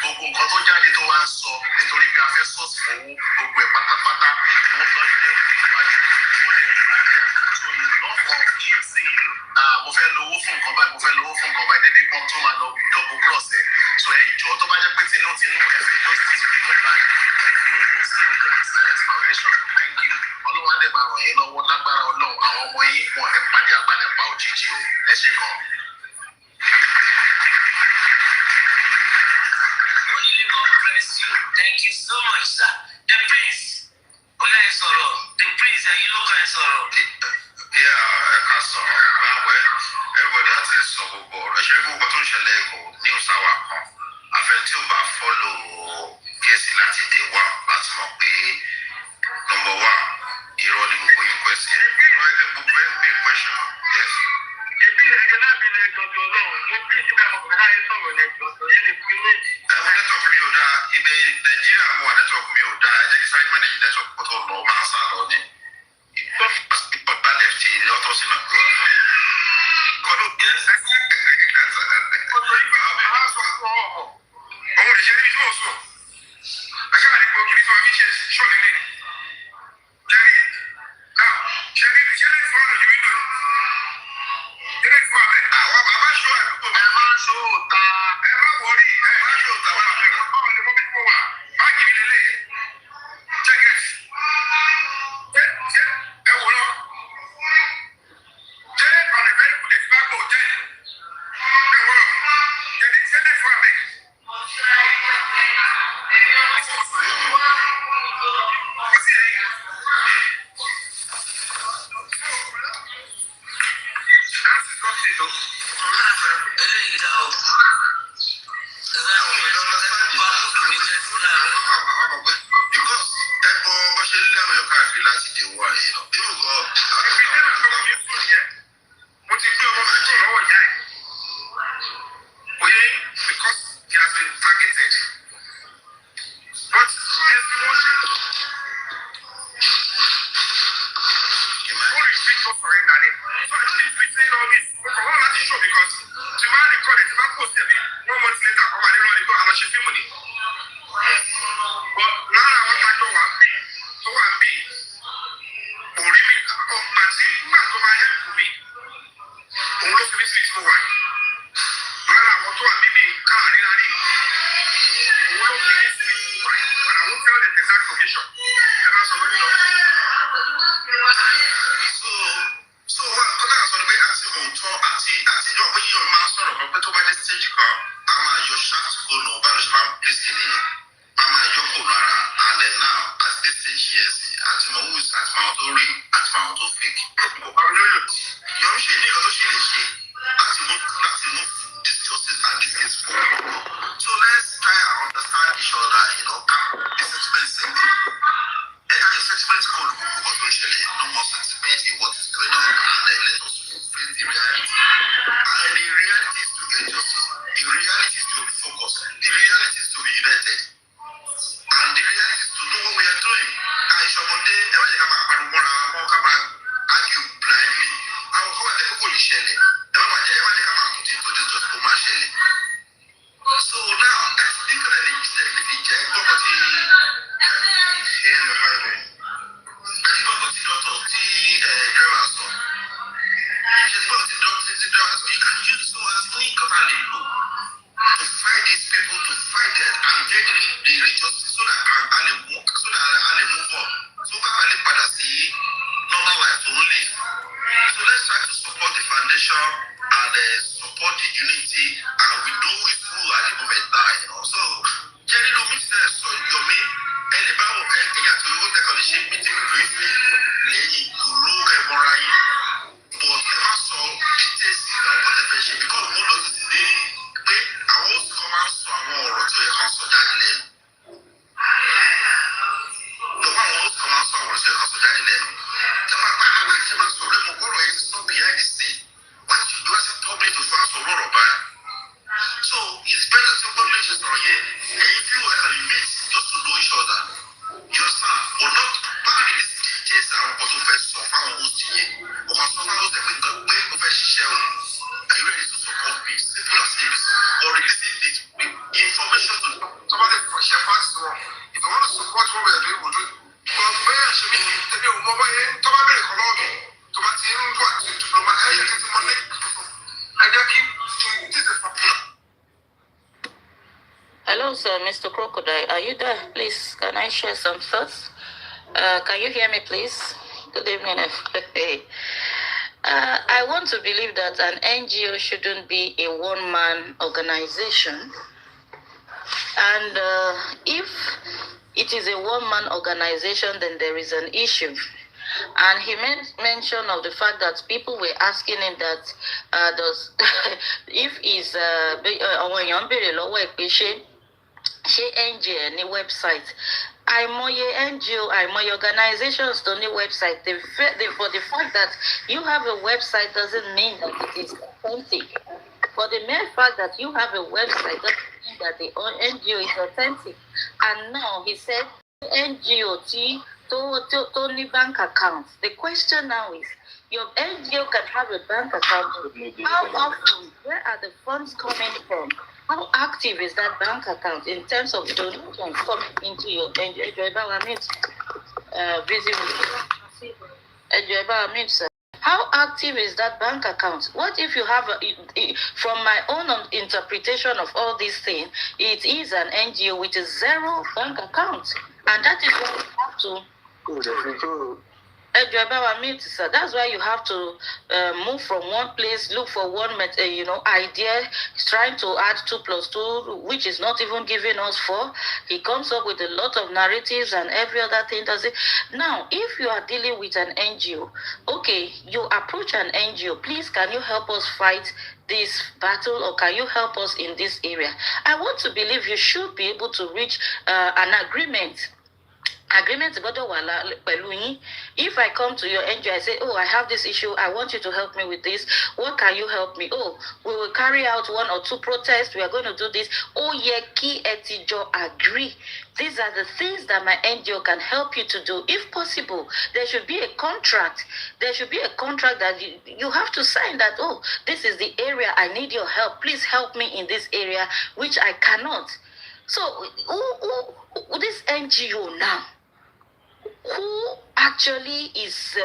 Speaker 4: gbogbo nǹkan tó jáde tó wá ń sọ nítorí pé a fẹ́ sọ́ọ̀sì fowó gbogbo ẹ̀ pátápátá ni wọ́n lọ ilé ìwájú wọ́n lè bàjẹ́ so enough of him saying mo fẹ́ lówó fún nǹkan báyìí mo fẹ́ lówó fún nǹkan báyìí dédé pọ́n tó máa lọ double cross ẹ̀ so ẹjọ́ tó bá jẹ́ pé tinútinú ẹ̀fẹ́ justice for Mohbad ẹ̀fẹ́ owó sí ọjọ́ silence foundation thank you ọlọ́wọ́ adé máa ràn yín lọ́wọ́ lágbára ọlọ́run àwọn ọmọ yín wọn ẹ̀ pàdé agbanipa òjijì o ẹ ṣe gan.
Speaker 2: Onílé God bless you. Thank you so much, sir. The Prince, Ola Esoro, the Prince, ẹ̀yin ló kàn sọ̀rọ̀.
Speaker 4: Yeah, ẹ ká sọ̀rọ̀ báwẹ̀ everybody àti sọ gbogbo ọ̀rọ̀ ṣé gbogbo tó ń ṣẹlẹ̀ kò ní ọ̀sáwà kan àfẹ́ tí ó bá fọ́lò kéèsì láti dé wá láti mọ̀ pé number one irọ́ ni gbogbo yín pẹ́ sí ẹ̀ irọ́ ẹgbẹ́ gbogbo ẹ̀ ń pè question yes.
Speaker 3: Ibi ẹ̀jẹ̀ náà bí lè jọjọ náà, mo bí síbẹ̀ ọkùnrin láyé sọ̀rọ̀ lè jọjọ yẹn lè fi ní.
Speaker 4: Ẹ̀wọ̀n network mi ò dáa, ibẹ̀ Nàìjíríà mo wà network mi ò dáa, ẹ jẹ́ kí sáré manage network kó tó lọ máa sá lọ ní. Ìpọ̀ bá left ti ọ̀tọ̀ sínú àgbà. Kọ́dọ̀ yẹn. Òun lè ṣe níbi tí wọ́n sọ. Àṣà àdìpọ̀ kìí tí wọ́n fi ṣe ṣọ́ọ̀lì lé. Jerry, now, ṣẹ́rí fún ọ̀nà ìwé lónìí. Jerry fún abẹ́. Àwọn bàbá ṣó àdúgbò. Ẹ máa ṣó ta. Ẹ má wọrí. Ẹ má ṣó ta wà. Ẹ má wọlé mọ́ bí kò wà. Má kìí lélẹ̀. Checkers. Ẹ wò lọ. Jẹ́ ọ̀nà ìbẹ́rẹ̀ kúlẹ̀ tí bá gbọ́ jẹ́. Ẹ wò lọ. Jerry fún abẹ́. So it's better somebody just or yeah. And if you actually meet just to know each other, you understand? Or not back in this case our bottle first of our host here. Or someone else that we got way of a shell. Are you ready to support peace? Simple as this. Or releasing this information to somebody for share fast or if you want to support what we are doing, we'll do it. But where I should be the mobile come on economy to what to diploma I get money. I just keep this is popular.
Speaker 5: Hello, sir, Mr. Crocodile. Are you there? Please, can I share some thoughts? Can you hear me, please? Good evening. I want to believe that an NGO shouldn't be a one-man organization. And if it is a one-man organization, then there is an issue. And he mentioned of the fact that people were asking him that if he's ṣé NGO ní website àìmọye NGO àìmọye organizations tó ní website for the fact that you have a website doesn't mean that it is authentic. For the mere fact that you have a website doesn't mean that the NGO is authentic. And now he said NGO tó ní bank account. The question now is, your NGO can have a bank account. How often? Where are the funds coming from? How active is that bank account in terms of donations coming into your NGO? How active is that bank account? What if you have, from my own interpretation of all these things, it is an NGO with a zero bank account. And that is what we have to... That's why you have to move from one place, look for one idea, trying to add 2 + 2, which is not even giving us 4. He comes up with a lot of narratives and every other thing does it. Now, if you are dealing with an NGO, okay, you approach an NGO, please, can you help us fight this battle, or can you help us in this area? I want to believe you should be able to reach an agreement. If I come to your NGO, I say, oh, I have this issue, I want you to help me with this. What can you help me? Oh, we will carry out 1 or 2 protests. We are going to do this. Oh, yeah, key etijo agree. These are the things that my NGO can help you to do. If possible, there should be a contract. There should be a contract that you have to sign that, oh, this is the area I need your help. Please help me in this area, which I cannot. So, this NGO now, who actually is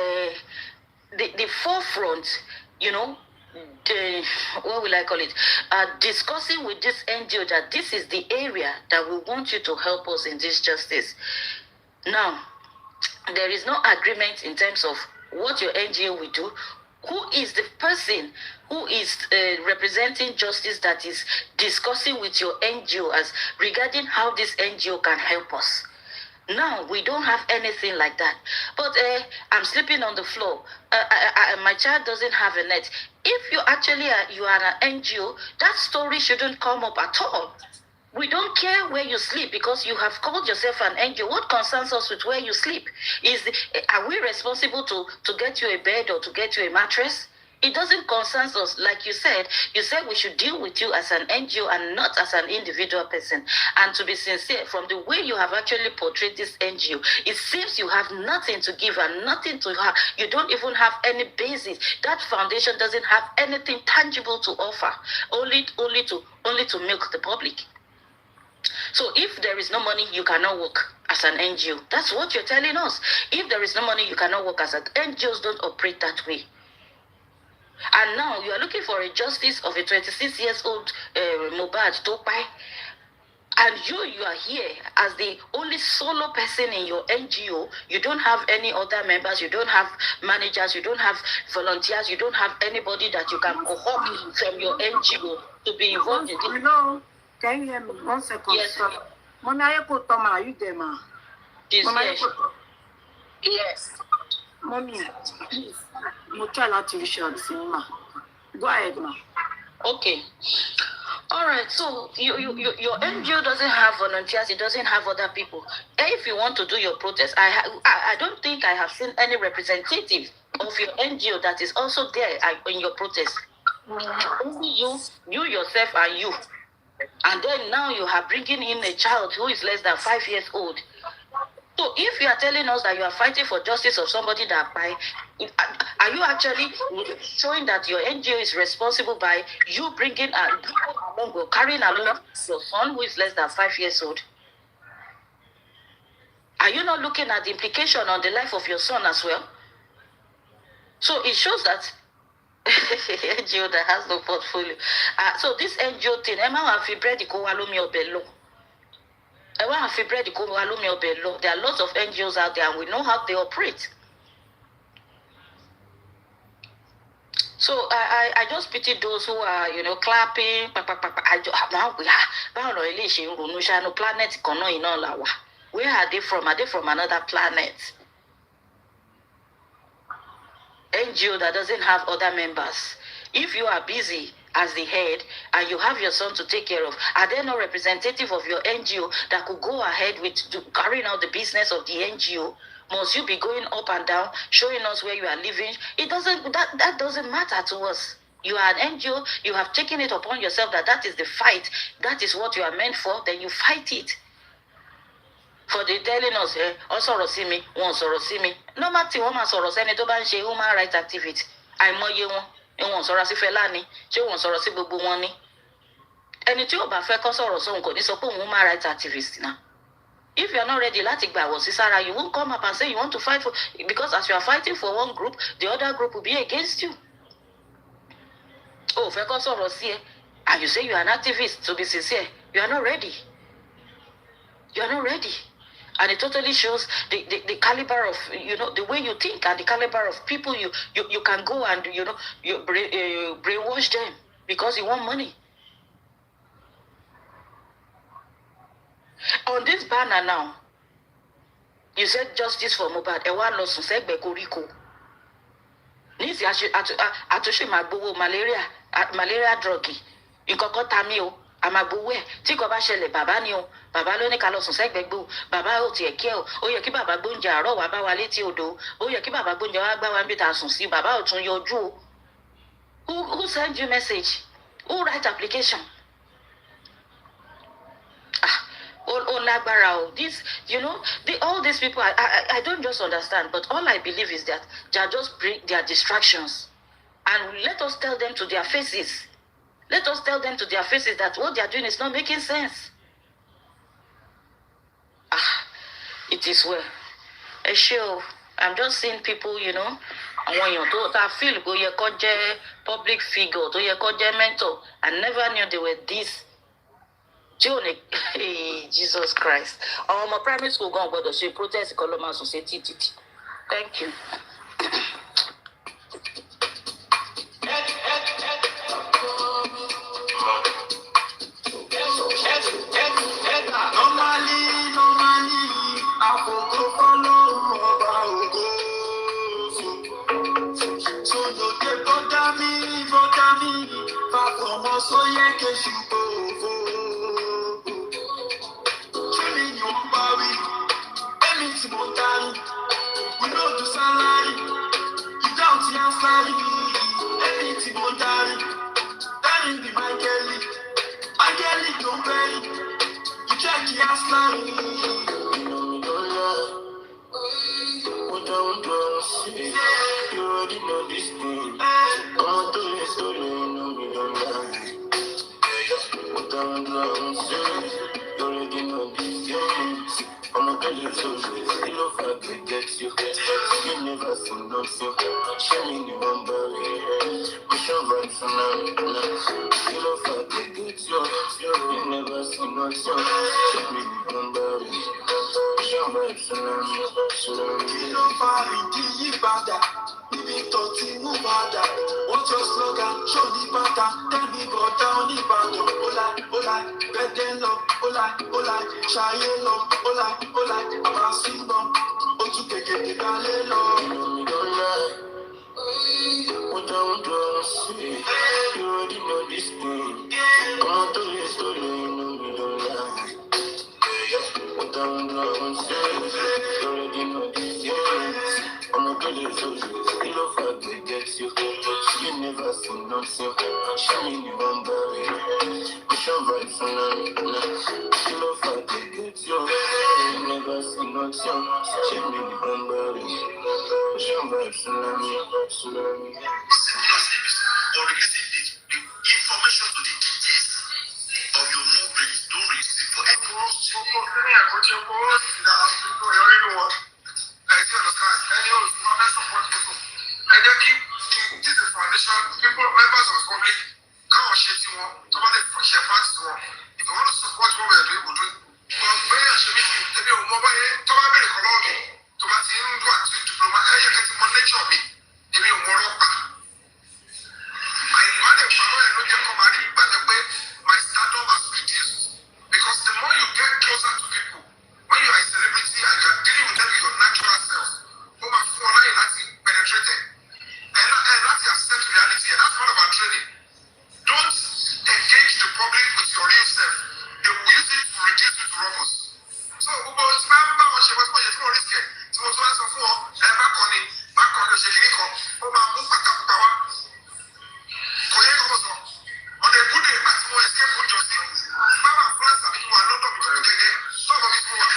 Speaker 5: the forefront, what will I call it, discussing with this NGO that this is the area that we want you to help us in this justice. Now, there is no agreement in terms of what your NGO will do. Who is the person who is representing justice that is discussing with your NGO as regarding how this NGO can help us? Now, we don't have anything like that. But I'm sleeping on the floor. My child doesn't have a net. If you actually you are an NGO, that story shouldn't come up at all. We don't care where you sleep because you have called yourself an NGO. What concerns us with where you sleep? Are we responsible to get you a bed or to get you a mattress? It doesn't concern us. Like you said we should deal with you as an NGO and not as an individual person. And to be sincere, from the way you have actually portrayed this NGO, it seems you have nothing to give and nothing to have. You don't even have any basis. That foundation doesn't have anything tangible to offer, only to milk the public. So if there is no money, you cannot work as an NGO. That's what you're telling us. If there is no money, you cannot work as an NGOs don't operate that way. And now you are looking for a justice of a 26-year-old Mohbad Topai. And you are here as the only solo person in your NGO. You don't have any other members. You don't have managers. You don't have volunteers. You don't have anybody that you can cohort from your NGO to be involved in this.
Speaker 6: Hello, can you hear me? 1 second.
Speaker 5: Yes.
Speaker 6: Mommy, are you there, ma?
Speaker 5: Yes.
Speaker 6: Mommy, please. Go ahead, ma.
Speaker 5: Okay. All right. So your NGO doesn't have volunteers. It doesn't have other people. If you want to do your protest, I don't think I have seen any representative of your NGO that is also there in your protest. Only you yourself and you. And then now you are bringing in a child who is less than 5 years old. So if you are telling us that you are fighting for justice of somebody that are you actually showing that your NGO is responsible by you bringing carrying along your son who is less than 5 years old? Are you not looking at the implication on the life of your son as well? So it shows that NGO that has no portfolio. So this NGO thing, Emma have bread the bello. There are lots of NGOs out there and we know how they operate. So I just pity those who are, clapping. Where are they from? Are they from another planet? NGO that doesn't have other members. If you are busy as the head and you have your son to take care of, are there no representative of your NGO that could go ahead with carrying out the business of the NGO? Must you be going up and down, showing us where you are living? It doesn't. That doesn't matter to us. You are an NGO. You have taken it upon yourself that is the fight. That is what you are meant for. Then you fight it. For they telling us, also see me, won't see me. No matter what man sorrow, any to ban human rights activity. I'm more you. Wọ́n sọ̀rọ̀ sí Fẹ́lání, ṣé wọ́n sọ̀rọ̀ sí gbogbo wọn ni? Ẹni tí ó bá fẹ́ kọ́ sọ̀rọ̀ sóhun kò ní sọ pé òun human rights activist náà. If you are not ready láti gbà wọ̀ sí sára, you won't come up and say you want to fight for, because as you are fighting for one group, the other group will be against you. Oh, fẹ́ kọ́ sọ̀rọ̀ sí ẹ, and you say you are an activist, to be sincere, you are not ready. You are not ready. And it totally shows the caliber of, the way you think and the caliber of people you can go and, you brainwash them because you want money. On this banner now, you said justice for Mohbad. Ewa losun segbe koriko. Nisi atushi magbowo malaria drug. Nkoko tami o. Amagbowo e tí kò bá ṣẹlẹ̀ bàbá ni o. Bàbá ló ní ká lọ sùn sẹ́gbẹ̀ẹ́ gbó. Bàbá ò tiẹ̀ kí ẹ o. Ó yẹ kí bàbá gbóúnjẹ àárọ̀ wá bá wa létí odò. Ó yẹ kí bàbá gbóúnjẹ wá gbá wa níbi tá a sùn sí. Bàbá ò tún yọjú o. Who send you message? Who write application? This, all these people, I don't just understand, but all I believe is that they are just bring their distractions. And let us tell them to their faces. Let us tell them to their faces that what they are doing is not making sense. It is well. Sure, I'm just seeing people, I feel go ye public figure, to ye mentor. I never knew they were this. Jesus Christ. My primary school gone go to protest Coloma Society. Thank you.
Speaker 8: What's your slogan? Show the pattern. Tell me go down the battle. Ola, bed them love. Ola, shy love. Ola, I'm a sing them. Otu keke de gale love. What I want say, you already know this thing. Come on to the story, me don't lie. What I want say, you already know this thing. I'm not gonna show you. You know if I get you. You never
Speaker 3: never seen nothing. Show me the boundary. Push on right from now. You know if I get you. Never seen nothing. Show me the boundary. Push on right from now.
Speaker 4: Information to the details of your movement. Don't receive for any this is foundation, people, members of the public, can't share to one, to share parts to one. If you want to support what we are doing, we'll do it. But when you are sharing, if you are mobile, to my very economy, to my team, to my diploma, you can see my nature of me. If you are more up, I demand a power and not get command, but the way my stardom has reduced. Because the more you get closer to people, when you are a celebrity and you are dealing with them with your natural self, who are falling and penetrated. And that's the accept reality, and that's part of our training. Don't engage the public with your real self. They will use it to reduce you to robbers. So, back on a good day, maximum escape from justice. France, I mean, you are not going to get some of it more.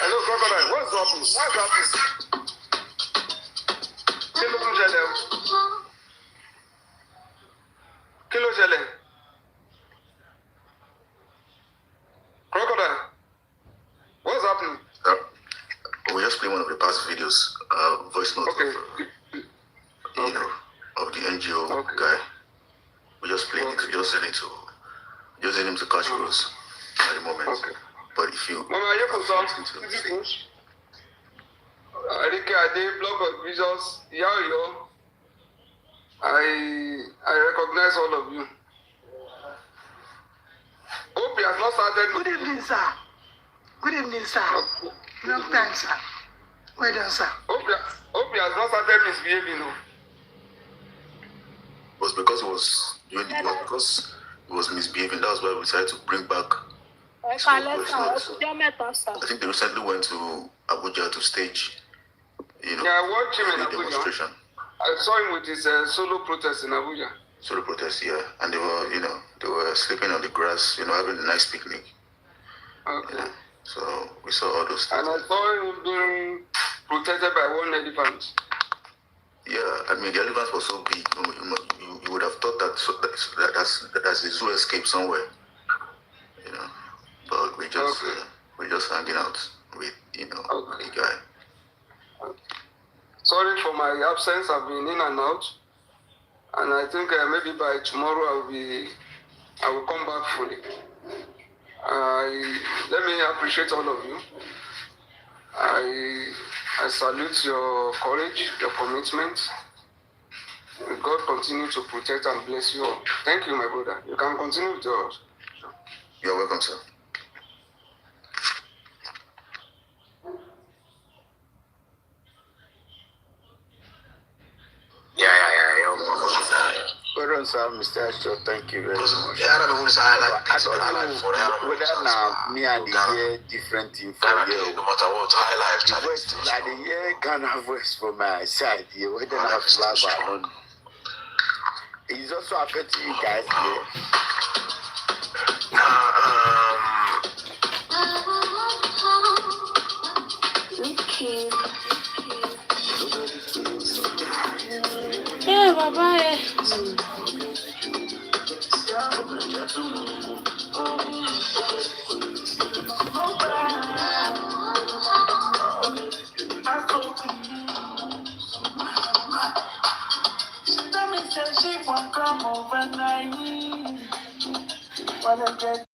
Speaker 9: Hello, Crocodile. What's happening? Kí ló ṣẹlẹ̀? Crocodile. What's happening?
Speaker 3: We just play one of the past videos, voice note of the NGO guy. We just played it. We just send it to Cursch at the moment. Okay. But if you
Speaker 9: Iamyinkaade, block of visions, Yayo, I recognize all of you. Hope you have not started.
Speaker 6: Good evening, sir. Good evening, sir. Long time, sir. Well done, sir.
Speaker 9: Hope you have not started misbehaving. No?
Speaker 3: It was because it was misbehaving. That's why we decided to bring back. I think they recently went to Abuja to stage,
Speaker 9: Yeah, I watched him in Abuja.
Speaker 3: Demonstration.
Speaker 9: I saw him with his solo protest in Abuja.
Speaker 3: Solo protest, yeah. And they were sleeping on the grass, having a nice picnic.
Speaker 9: Okay.
Speaker 3: So we saw all those things.
Speaker 9: And I saw him being protected by one elephant.
Speaker 3: Yeah, I mean the elephant was so big. You would have thought that's a zoo escape somewhere. But we're just hanging out with the guy.
Speaker 9: Sorry for my absence. I've been in and out, and I think maybe by tomorrow I will come back fully. Let me appreciate all of you. I salute your courage, your commitment. May God continue to protect and bless you all. Thank you, my brother. You can continue with yours.
Speaker 3: You're welcome, sir.
Speaker 10: Well, sir, Mr. Astro, thank you very much. I don't know whether now me and the hear different thing for you.
Speaker 4: No matter what, high life
Speaker 10: the voice, like the hear Ghana voice from my side here, whether I have flag or not. It's also affecting you guys here.
Speaker 6: Yeah, bye-bye.
Speaker 8: 100.